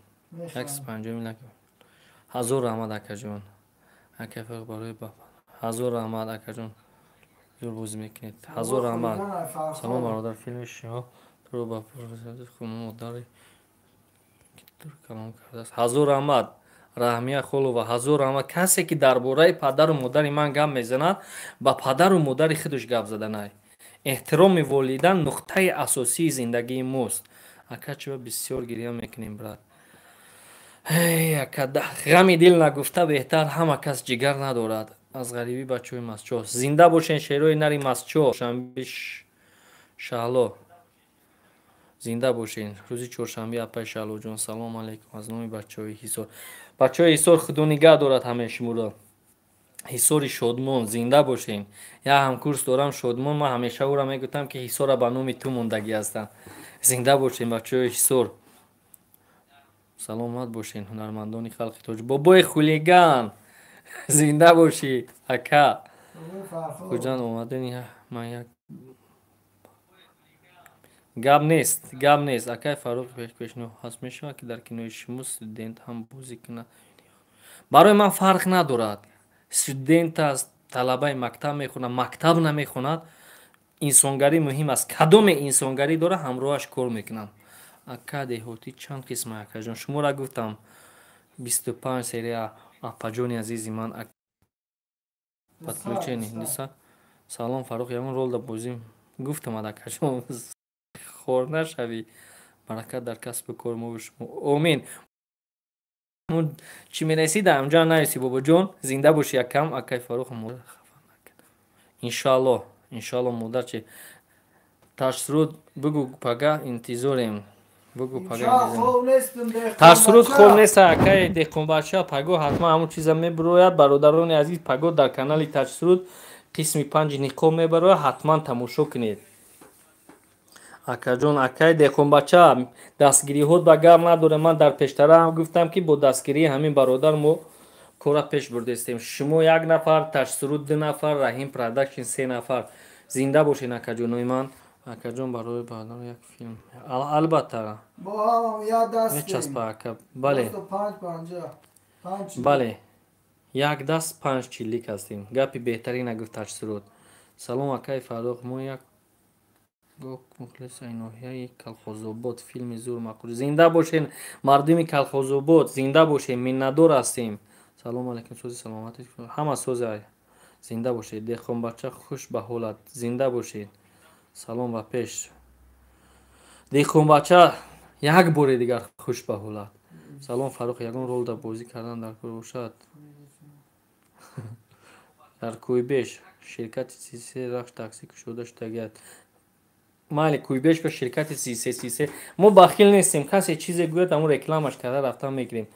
Якс панҷум лак ҳазор раҳмат акаҷон. Акафиқ барои бапа ҳазор раҳмат акаҷон. зур бозӣ мекунед. ҳазор раҳмат. Салом бародар, филми шумо туро ба хунум модари тур калом кардааст. ҳазор раҳмат Раҳмия Холова. ҳазор раҳмат. Касе ки дар бораи падару модари ман гап мезанад, ба падару модари худаш гап заданай. Эҳтироми волидан нуқтаи асосии зиндагии мост. Ака чиба бисёр гирья мекунем брат. ғами дил нагуфта беҳтар, ҳама кас ҷигар надорад. аз ғариби бачаҳои Мастчо. Зинда бошен шерои нари Мастчо. Шанби Шаҳло. Зинда бошен. Рӯзи чоршанбе апай Шаҳлоҷон. Салом алейкум. Аз номи бачаҳои Ҳисор. Бачаҳои Ҳисор худо нигоҳ дорад ҳамаи шуморо. ҳисори Шодмон. Зинда бошен. Я ҳамкурс дорам Шодмон. Ман ҳамеша ӯро мегӯтам ки ҳисора ба номи ту мондагӣ ҳастанд. Зинда бошен бачаҳои Ҳисор. саломат бошен ҳунармандони халқи тоҷ. Бобои хулиган зинда бошӣ ака. хуҷанд омадани ман як гап нест акаи Фаруқ пешниҳод ҳаст. мешавад ки дар кинои шумо студент ҳам бозӣ кунад. барои ман фарқ надорад. студент аст, талабаи мактаб мехонад, мактаб намехонад. инсонгарӣ муҳим аст. кадоме инсонгарӣ дора ҳамроҳаш кор мекунам. ака деҳотӣ чанд қисма акаҷон. шуморо гуфтам 25 серия апаҷони азизи ман. подключение диса. салом Фаруқ, ягон рол дар бозӣ гуфтам акаҷон. хор нашавӣ. баракат дар касбу кор мо шумо. омин. чӣ мерасида онҷа нараси бобоҷон. зинда бошӣ акам. акаи Фаруқ иншоалло модар чи ташруд бугу пага интизорем. ташруд хоб нест акаи деҳқонбача паго ҳатман ҳамун чиза мебирояд. бародарони азиз паго дар канали ташруд қисми 5 ниқоб мебарояд. ҳатман тамошо кунед. акаҷон акаи деҳқонбача дастгириҳо ба гап надорем. ман дар пештара ҳам гуфтам ки бо дастгирии ҳамин бародар мо кора пеш бурдастем. шумо 1 нафар, ташруд 2 нафар, раҳим продакшн 3 нафар. зинда бошен акаҷонои ман. акаҷон барои баъдо як филм албатта мечаспа ака. бале як даст 5 чиллик ҳастем. гапи беҳтарин нагуфт ташруд. салом акаи Фаруқ, мо як мухлиси ноҳияи Калхозобод филми зур мақбул. зинда бошен мардуми Калхозобод. зинда бошен, миннатдор ҳастем. салом алейкум. сози саломатӣ ҳама созе. зинда бошед. деҳқонбача хуш ба ҳолат. зинда бошед. салом ба пеш. деҳқонбача як бори дигар хуш ба ҳолат. салом Фаруқ, ягон рол дар бозӣ кардан дар кор бошад. дар Кӯйбеш ширкати 33 рахш таксӣ кушода шудагиат. майли Кӯйбеш ва ширкати 33 мо бахил нестем. касе чизе гӯяд аму рекламаш карда рафта мегирем.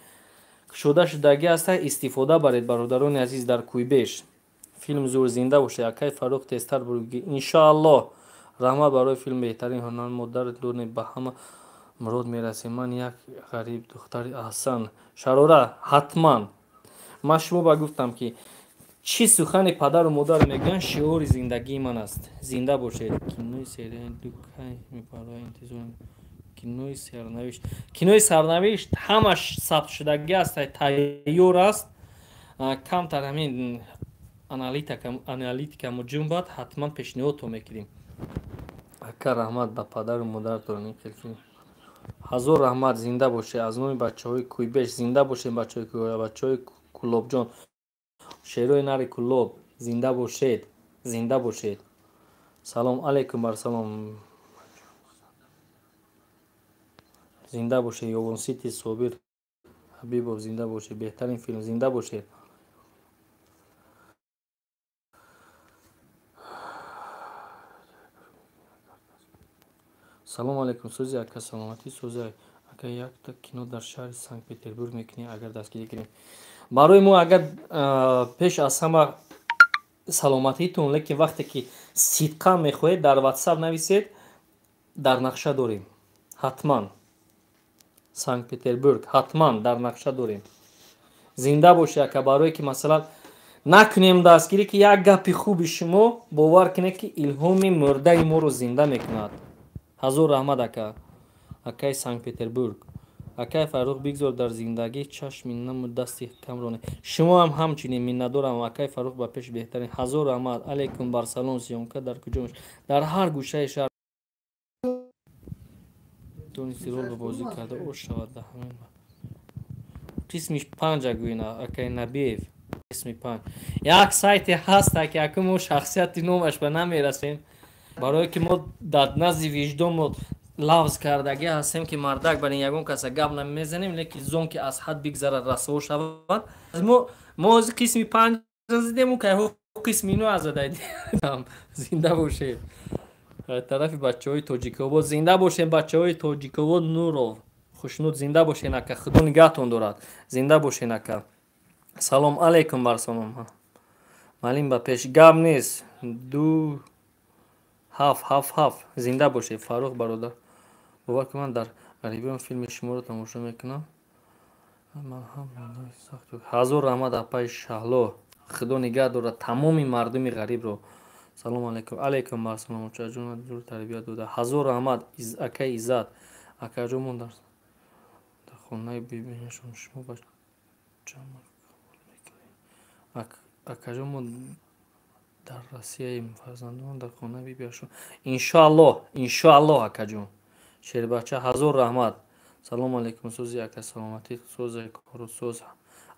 кушода шудагӣ аста. истифода баред бародарони азиз дар Кӯйбеш. филм зур. зинда бошед акаи Фаруқ. тезтар бургӣ иншоалло. раҳмат барои филм. беҳтарин ҳунар модар донед. ба ҳама мурод мерасем. ман як ғариб духтари аҳсан шарора ҳатман. ман шумо ба гуфтам ки чӣ сухани падару модар мегӯянд шиори зиндагии ман аст. зинда бошед. кинои серияи дукай мебарои интизор. кинои сарнавишт ҳамаш сабт шудагӣ аст. тайёр аст. камтар ҳамин аналитикаму ҷумбад ҳатман пешниҳодто мекунем. ака раҳмат ба падару модаратон. ҳазор раҳмат. зинда бошед. аз номи бачаҳои Кӯйбеш зинда бошед. бачаҳои Кулобҷон. шерои нари Кулоб. зинда бошед. зинда бошед. салом алейкум. барсалом. зинда бошед. ёвонсити Собир Ҳабибов. зинда бошед. беҳтарин филм. зинда бошед. салом алейкум. сози ака саломатӣ. сози ака якта кино дар шаҳри Санкт Петербург мекунем агар дастгирӣ кунем. барои мо агар пеш аз ҳама саломатитон. лекин вақте ки сидқа мехоҳед дар ватсап нависед. дар нақша дорем. ҳатман Санкт Петербург ҳатман дар нақша дорем. зинда бошед ака. барое ки масалан накунем дастгирӣ ки як гапи хуби шумо бовар кунед ки илҳоми мурдаи моро зинда мекунад. ҳазор раҳмат ака. Акаи Санкт Петербург. Акаи Фаррух бигзор дар зиндагӣ чашми наму дасти камро не. Шумо ҳам ҳамчунин миннатдорам. Акаи Фаррух ба пеш беҳтарин. Ҳазор раҳмат. Алейкум Барселон сиёмка дар куҷо меш? Дар ҳар гӯшаи шаҳр тонисти ролро бозӣ карда ош шавад да ҳамин қисми 5 агӯина акаи Набиев қисми 5. Як сайте ҳаста ки аку мо шахсияти номаш ба намерасем, барое ки мо дар назди виҷдон мо лавз кардагӣ ҳастем ки мардак барин ягон каса гап намезанем, лекин зон ки аз ҳад бигзарад расво шавад. Мо ози қисми 5 зидем, кайҳо қисми 9 зададем. Зинда бошед. тарафи бачаҳои Тоҷикобод зинда бошед. Бачаҳои Тоҷикобод Нуров хушнуд зинда бошед ака. Худо нигаҳтон дорад. Зинда бошед ака. Салом алейкум барсалом. Малим ба пеш гап нест. 2 7 зинда бошед Фаррух бародар. бовар ки ман дар гарибиён филми шуморо тамошо мекунам. ҳазор раҳмат апаи Шаҳло. Худо нигаҳ дорад тамоми мардуми ғарибро. Салом алейкум. Алейкум барсалом. Чаҷон ҷур тарбият дода. Ҳазор раҳмат акаи Иззат. Акаҷонмон дар хонаи бибинашон шумо ба чама қабул мекунед. Акаҷонмон дар Россияем фарзандон дар хонаи бибинашон. Иншоаллоҳ акаҷон. Шербача ҳазор раҳмат. Салом алейкум сӯзи ака саломатӣ сӯзи кору сӯз.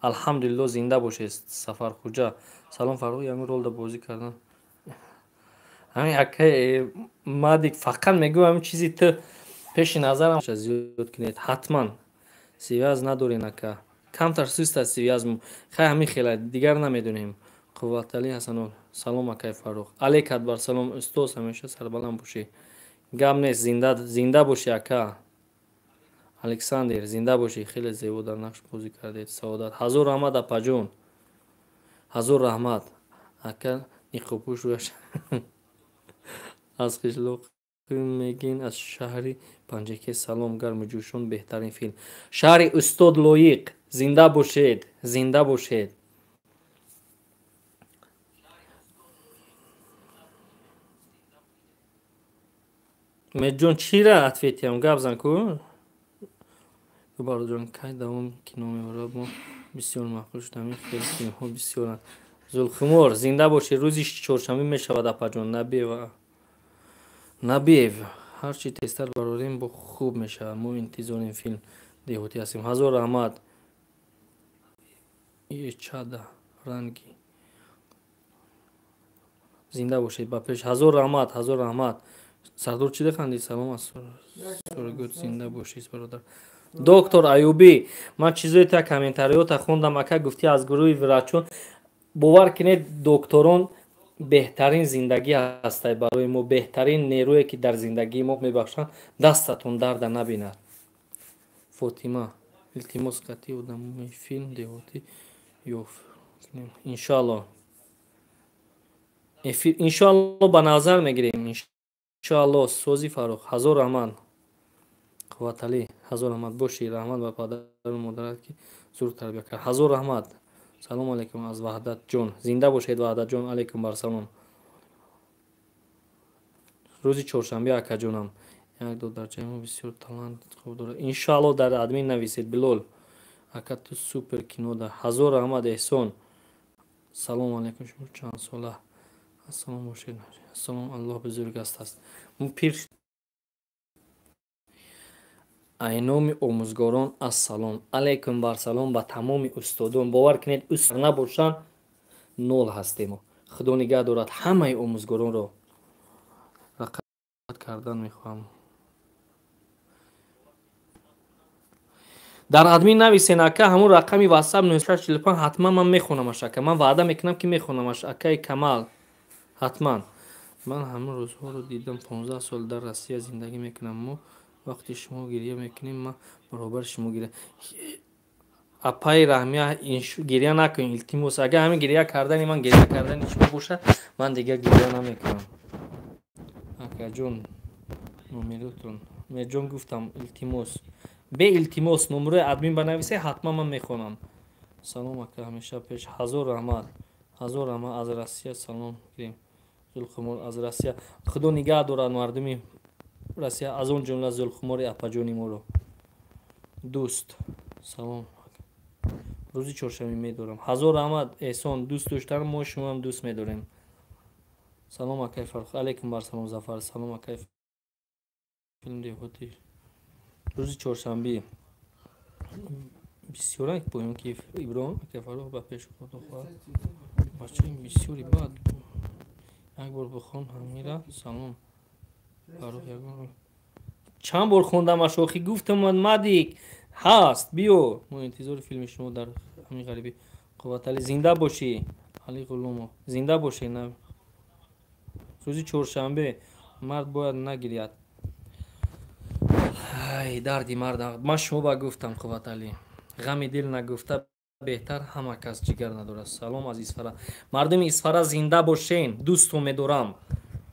Алҳамдулилло зинда бошед Сафархуҷа. Салом Фаррух ягон ролда бозӣ кардан. ҳамин акаи Мадик фақат мегӯям чизи ту пеши назарам зиёд кунед. ҳатман связ надорен ака. камтар суста связм. хай ҳамин хела дигар намедонем. Қувватали Ҳасанов. Салом акаи Фаррух. Алейк Акбар салом устоз ҳамеша сарбаланд бошед. гап нест зинда боши ака. Александр зинда боши. хеле зебо дар нақш бозӣ кардед. Саодат. ҳазор раҳмат апаҷон. ҳазор раҳмат ака. ниқобпӯш рояш аз қишлоқ мегин аз шаҳри Панҷаке салом гарму ҷӯшон беҳтарин филм. Шаҳри устод лоиқ. Зинда бошед. Зинда бошед. медҷон чира ответиям гап зан ку бароҷон кай давом кино мебарад мо бисёр махкуш ҳамин хел филмҳо бисёранд. Зулхумор зинда бошед. рӯзи чоршанбе мешавад апаҷон. Набиев ҳарчи тезтар барорем бо хуб мешавад. мо интизори филм деҳотӣ ҳастем. ҳазор раҳмат. чада ранги зинда бошед ба пеш. ҳазор раҳмат. ҳазор раҳмат. Сардор чӣ дехандӣ? Салом аз Сургут зинда бошед бародар. Доктор Аюбӣ ман чизои та комментариёта хондам ака гуфтӣ аз гурӯҳи врачон. бовар кинед докторон беҳтарин зиндагӣ ҳастад барои мо. беҳтарин нерӯе ки дар зиндагии мо мебахшанд. дастатон дарда набинад. Фотима илтимос қати одамои филм деҳотӣ ёфт кунем. иншоалло ба назар мегирем. иншоалло сӯзи Фаррух. ҳазор раҳмат. қувватали ҳазор раҳмат боши. раҳмат ба падару модарат ки зур тарбия кард. ҳазор раҳмат. Салом алейкум аз Ваҳдат ҷон. зинда бошед Ваҳдат ҷон. алейкум барсалом. рӯзи чоршанбе акаҷонам. як до дар ҷаймо бисёр талант хуб дорад. иншоалло дар админ нависед. Билол ака ту супер кинода. ҳазор раҳмат Эҳсон. салом алейкум шумо чанд сола. ассалом бошед. ассалом. аллоҳ бузург аст. пир айноми омӯзгорон ассалом алейкум барсалом ба тамоми устодон. бовар кунед устод набошанд нол ҳастем. худо нигаҳ дорад ҳамаи омӯзгоронро. рақабат кардан мехоҳам. дар админ нависен ака. ҳамун рақами ватсап 0645 ҳатман ман мехонамаш ака. ман ваъда мекунам ки мехонамаш акаи Камал. ҳатман ман ҳамун рӯзҳоро дидам. 15 сол дар Россия зиндагӣ мекунам. мо вақти шумо гирья мекунем ман баробари шумо гирья. апаи раҳмия гирья накунед илтимос. агар ҳамин гирья кардани ман гирья кардани шумо бошад ман дигар гирья намекунам. акаҷон номеротон медҷон гуфтам илтимос. бе илтимос номерои админ банависе ҳатман ман мехонам. салом ака ҳамеша пеш. ҳазор раҳмат. ҳазор раҳмат аз Россия салом гирем. зулхумор аз Россия. худо нигаҳ дорад мардуми Россия аз он ҷумла Зулхумори апаҷони моро. Дӯст. Салом. рӯзи чоршанбе медорам. Ҳазор раҳмат эҳсон. Дӯст доштан мо шумоам дӯст медорем. Салом акай Фаррух. Алейкум барсалом Зафар. Салом акай филм деҳотӣ. рӯзи чоршанбе бисёранг поён ки Иброҳим акай Фаррух ба пеш худо хоҳад. Бачаи бисёри бад. Як бор бихон ҳамира. Салом. Фаррух ягон. Чанд бор хондамаш охи гуфтам Мадик ҳаст. Биё. Мо интизори филми шумо дар ҳамин ғарибӣ. Қувватали зинда бошӣ. Али Ғулумов. Зинда бошӣ. рӯзи чоршанбе мард бояд нагиряд. Ай, дарди мард. Ман шумо ба гуфтам Қувватали. ғами дил нагуфта беҳтар ҳама кас ҷигар надорад. Салом аз Исфара. Мардуми Исфара зинда бошен. дӯсту медорам.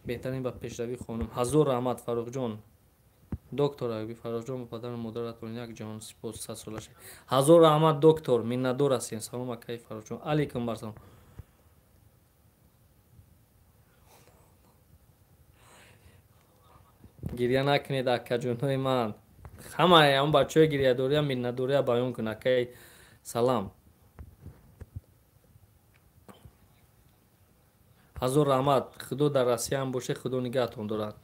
беҳтарин ба пешравӣ хонум. ҳазор раҳмат Фаррухҷон. доктор Айюбӣ Фаррухҷон ба падару модаратон як ҷаҳон сипос 100 солаша. ҳазор раҳмат доктор. Миннатдор ҳастем. Салом акай Фаррухҷон. Алейкум барсалом. гирья накунед акаҷонҳои ман. ҳамаи ҳам бачаҳои гирьядория миннатдория баён кун акай. Салам. ҳазор раҳмат. худо дар Россия ҳам боше. худо нигаҳтон дорад.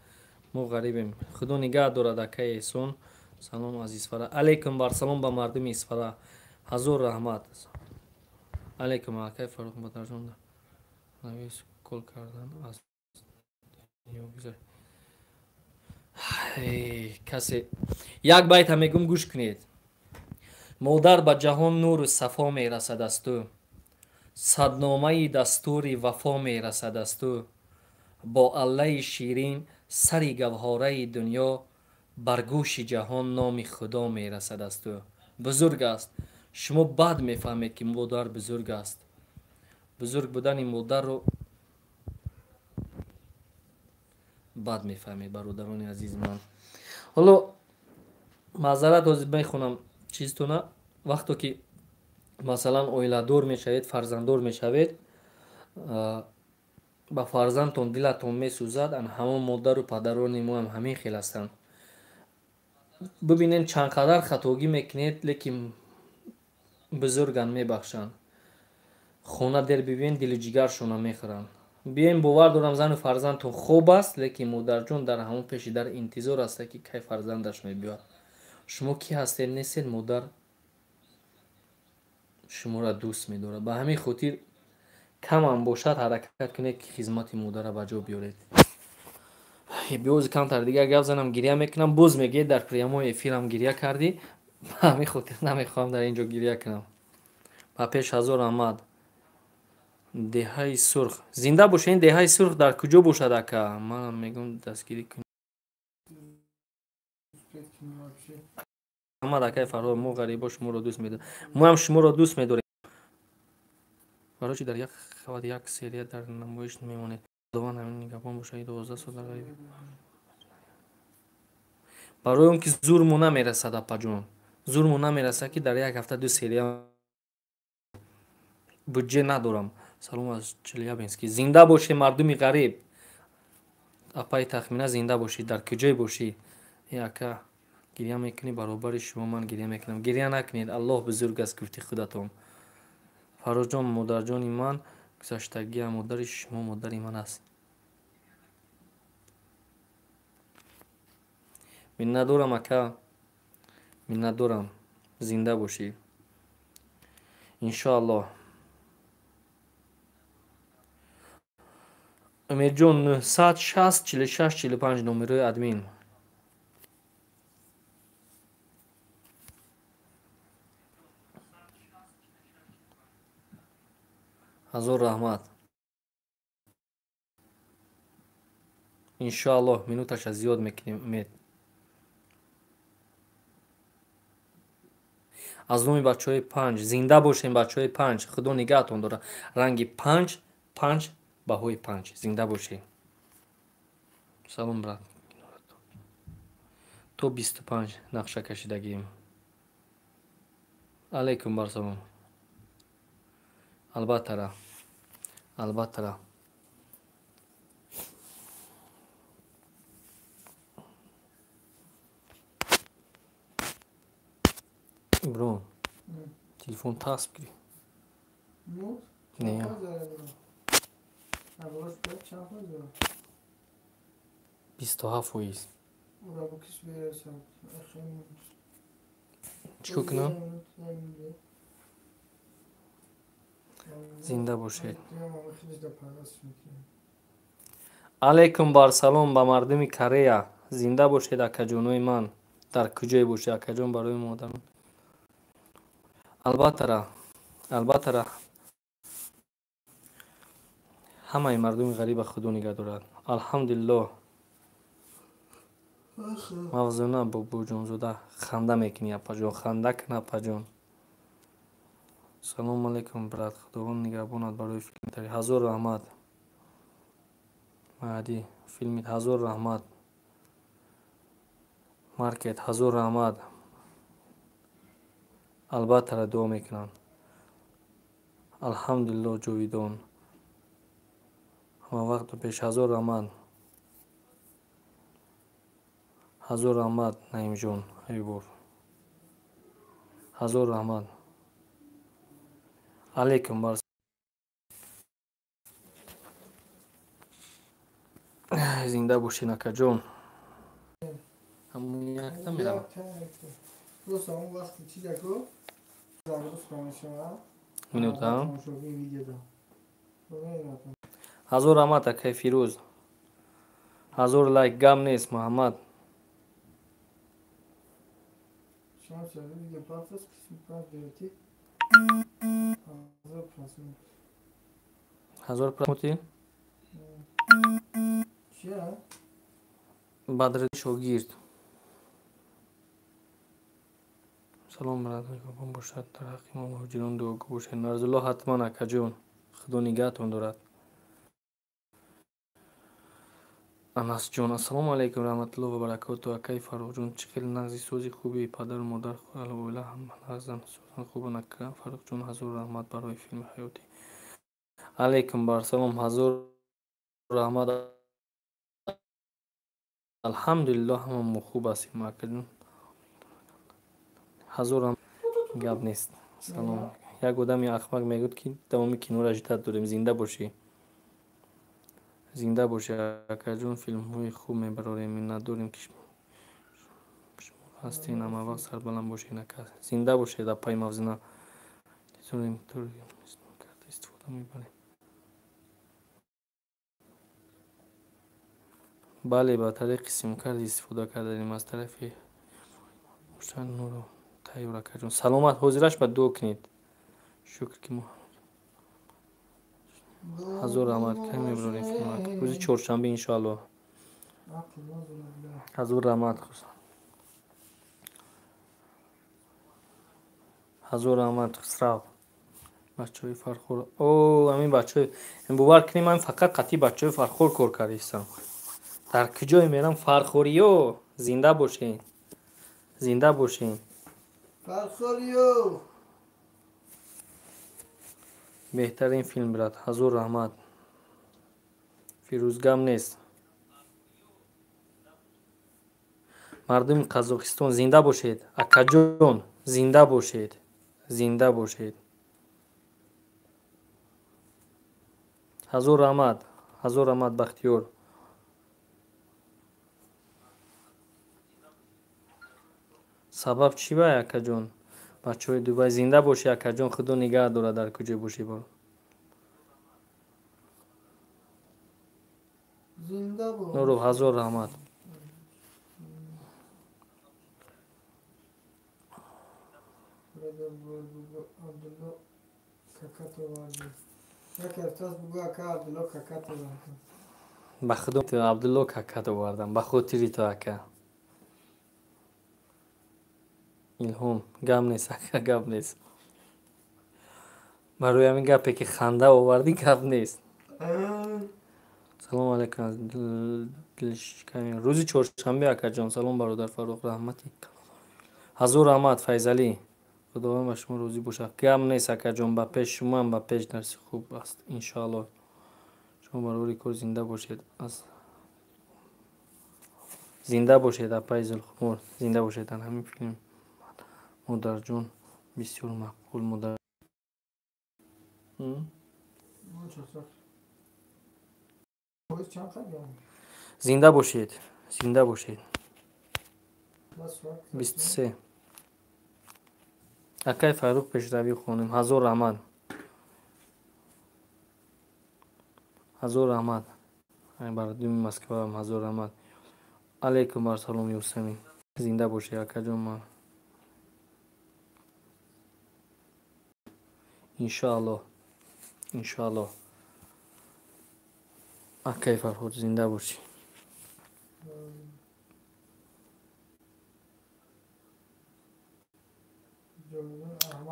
мо ғарибем. худо нигаҳ дорад акай эҳсон. Салом аз Исфара. Алейкум барсалом ба мардуми Исфара. ҳазор раҳмат. алейкум акай Фаррух Батарҷон. навис кол кардан аз касе як байта мегум гӯш кунед. модар ба ҷаҳон нуру сафо мерасадасту. садномаи дастури вафо мерасадасту. бо аллаи ширин сари гавҳораи дунё бар гӯши ҷаҳон номи худо мерасадасту. бузург аст. шумо бад мефаҳмед ки модар бузург аст. бузург будани модарро бад мефаҳмед бародарони азизи ман. ҳоло маъзарат ҳозир мехонам чизтона. вақто ки масалан оиладор мешавед, фарзанддор мешавед, ба фарзандтон дилатон месӯзад. ҳамон модару падарони мо ҳам ҳамин хел ҳастанд. бибинед чанд қадар хатогӣ мекунед, лекин бузурган мебахшанд. хона дер бибинед дилу ҷигаршона мехӯранд. бием бовар дорам зану фарзандтон хоб аст, лекин модарҷон дар ҳамон пеши дар интизор аст ки кай фарзандаш мебиёд. шумо ки ҳастед? нестед модар шуморо дӯст медорад. ба ҳамин хотир камам бошад ҳаракат кунед ки хизмати модара ба ҷо биёред. биёзи камтар дигар гап занам гирья мекунам. боз мегӯед дар прямои эфирам гирья кардӣ. ба ҳамин хотир намехоҳам дар ин ҷо гирья кунам. ба пеш ҳазор раҳмат. деҳаи сурх. зинда бошед. деҳаи сурх дар куҷо бошад ака? манам мегӯм дастгирӣ кунед. раҳмат акай Фарҳод. мо ғарибо шуморо дӯст медорем. мо ҳам шуморо дӯст медорем. барочи дар як қават як серия дар намоиш мемонед. худованд ҳамин нигаҳбон бошад. 12 сол дар ғарибӣ. барои он ки зурму намерасад апаҷон. зурму намерасад ки дар як ҳафта 2 серия буҷҷе надорам. салом аз Челябинский. зинда бошед мардуми ғариб. апаи тахмина зинда бошед. дар куҷое бошӣ? ака гирья мекунӣ баробари шумо ман гирья мекунам. гирья накунед. аллоҳ бузург аст гуфти худатон. фаррухҷон модарҷони ман гузаштагиам. модари шумо модари ман аст. миннатдорам ака. миннатдорам. зинда бошӣ. иншоаллоҳ. умедҷон 960 46 45 номерои админ. ҳазор раҳмат. иншоаллоҳ минуташа зиёд мекунем. умед. аз номи бачаҳои 5 зинда бошем. бачаҳои 5 худо нигаҳтон дорад. ранги 5 баҳои 5 зинда бошед. салом брат. то 25 нақша кашидагием. алейкум барсалом. албаттара. албаттара. برو تلفن تاسب کری نه 27 فویز چیکار کنم؟ زنده باشید. علیکم بر سلام به مردم کره. زنده باشید اکاجونای من. در کجای باشید اکاجون برای مادر. البته همه مردم غریب خدا نگه دارد. الحمدلله. موضوعنا بو جون زوده خنده میکنی اپا جون خنده کن اپا جون. سلام علیکم برات خداوند نگهبانت برای فیلم تری. هزار رحمت مهدی فیلمت هزار رحمت مارکت هزار رحمت البته را دعا میکنم. الحمدلله جاویدان همه وقت پیش هزار رحمت نعیم جون ایبور هزار رحمت علیکم بر زنده باشین اکا جون. همون یک تا میرم minut هم هزار رحمت اکای فیروز هزار لایک گم نیست محمد هزار پرموتی بدر شوگیرد سلام برادر گم باشد در حق ما مهاجران دعا گو باشد نرز الله حتما اکا جون خدا نگهتون دارد. انس جون السلام علیکم رحمت الله و برکاته اکای فاروق جون چخیل نغزی سوزی خوبی پدر و مادر الحمدلله هم نغزن سوزن خوب نکرم فاروق جون هزار رحمت برای فیلم حیاتی. علیکم بر سلام هزار رحمت الحمدلله همه خوب هستیم اکا جون هزار رحمت گپ نیست. سلام یک آدمی احمق میگوید که تمام کینو را جدت داریم. زنده باشی زنده باشی اکا جون فیلم های خوب میبراریم نداریم که هستین همه وقت سر بلند باشین اکا زنده باشید در پای موزنا میتونیم طور استفاده میبریم. بله با طریق سیم کارت استفاده کردیم از طرف روشن نور تایور اکا جون سلامت حاضرش به دو کنید شکر که ما هزار رحمت که میبراریم فیلم روز چهارشنبه انشاءالله هزار رحمت خوش هزار رحمت خسرو بچه های فرخور او همین بچه های این باور کنیم من فقط قطعی بچه های فرخور کار کردیستم در کجای میرم فرخوریو زنده باشین زنده باشین فرخوریو بهترین فیلم برات هزار رحمت فیروزگم نیست مردم قزاقستان زنده باشید اکا جون زنده باشید زنده باشید هزار رحمت بختیار سبب چی با اکا جون بچه های دوبای زنده باشی اکا جون خدا نگه داره در کجای باشی برو نورو هزار رحمت به خدا عبدالله ککت آوردم به خاطری تو اکا الهام گم نیست اکا گم نیست برای همین گپی که خنده آوردی گپ نیست. سلام علیکم روز چهارشنبه اکا جان سلام برادر فاروق رحمتی هزار رحمت فیضلی خداوند به شما روزی باشه گم نیست اکا جان به پیش شما هم به پیش درس خوب است انشاءالله شما برای کار زنده باشید از زنده باشید اپای زلخمور زنده باشید در همین فیلم مادر جون بسیار مقبول مادر. زنده باشید. زنده باشید. 23 اکای فاروق پیشروی خونیم. هزار رحمت. هزار رحمت. برادر مسکو هم هزار رحمت. علیکم السلام یوسمی. زنده باشی اکا جون من. انشاءالله. انشاءالله. اکای فرهاد زنده باشی.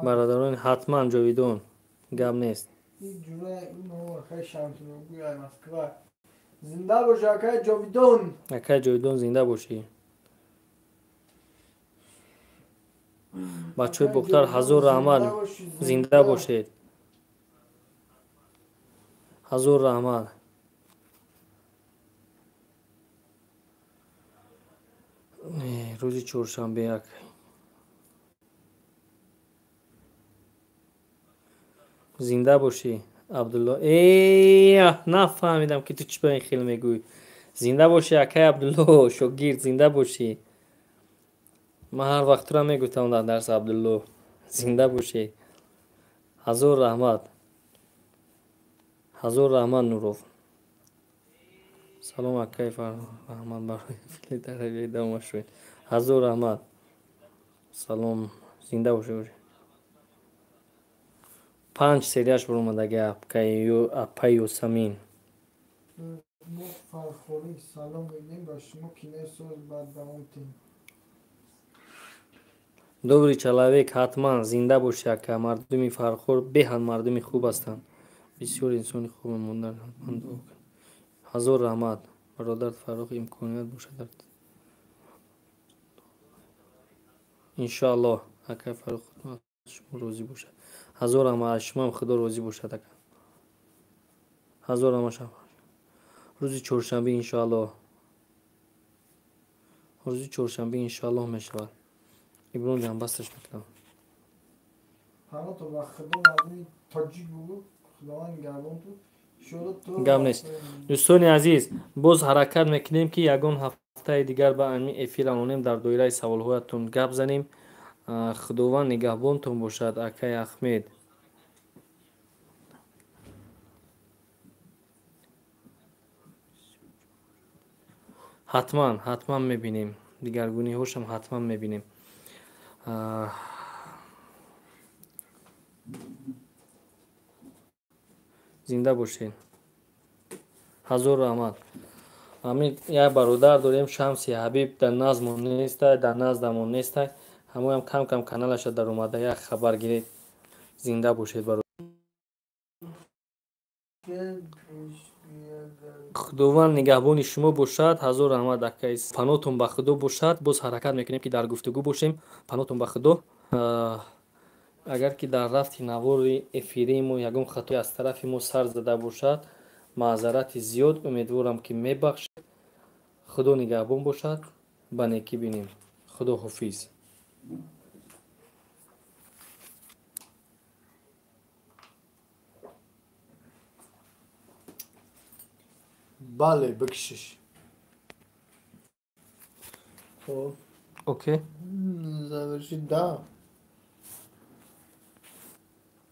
برادران حتما جاویدون گپ نیست. این جوره اینو اکای شمتون گویا مسکو. زنده باشی اکای جاویدون. اکای جاویدون زنده باشی. بچه بختر هزار رحمت. زنده باشید. هزار رحمت. روزی چهارشنبه یک زنده باشی عبدالله. نفهمیدم که تو چی به این خیلی میگوی. زنده باشی اکای عبدالله شاگرد. زنده باشی. من هر وقت را میگوتم در درس عبدالله. زنده باشی. هزار رحمت. هزار رحمت نوروف. سلام اکای رحمت برای فیلی تربیه دامه شوید. هزار رحمت. سلام. زنده باشی. 5 سریعش برامدگی اپای یوسمین. ما فرخوری سلام میگیم با شما کینه سوز بعد دوامتیم. دوبری چلاویک حتما زنده باشی اکا. مردمی فرخور بهن مردمی خوب هستند. بسیار انسانی خوب موندن. هزار رحمت. برادر فرخ امکانیت باشد. انشاءالله اکا فرخ شما روزی باشد. هزار رحمت. شما هم خدا روزی باشد اکا. هزار رحمت شما. روزی چهارشنبه انشاءالله. روزی چهارشنبه انشاءالله میشود. ابراهیم جان بستش میکنم. همه تو وقت خدا مردمی تاجیک بود. خداوند گربان بود. گم نیست. دوستان عزیز باز حرکت میکنیم که یگان هفته دیگر با امی افیر انونیم در دایره سوال هایتون گپ زنیم. خداوند نگهبانتون باشد اکای احمد. حتما میبینیم. دیگرگونی هاشم حتما میبینیم. زنده باشین. هزار رحمت. همین یک برادر داریم شمسی حبیب در نزدمون نیست. در نزدمون نیست. همون هم کم کم کانالش در اومده یک خبر گیرید. زنده باشید برادر. خداوند نگهبان شما باشد. هزار رحمت اکای. پناهتون به خدا باشد. باز حرکت میکنیم که در گفتگو باشیم. پناهتون به خدا. اگر که در رفت نوار افیری ما یگان خطای از طرف ما سر زده باشد معذرت زیاد. امیدوارم که میبخشید. خدا نگهبان باشد. به نیکی بینیم. خدا حافظ. بله بکشش. اوکی. زبرشی دا.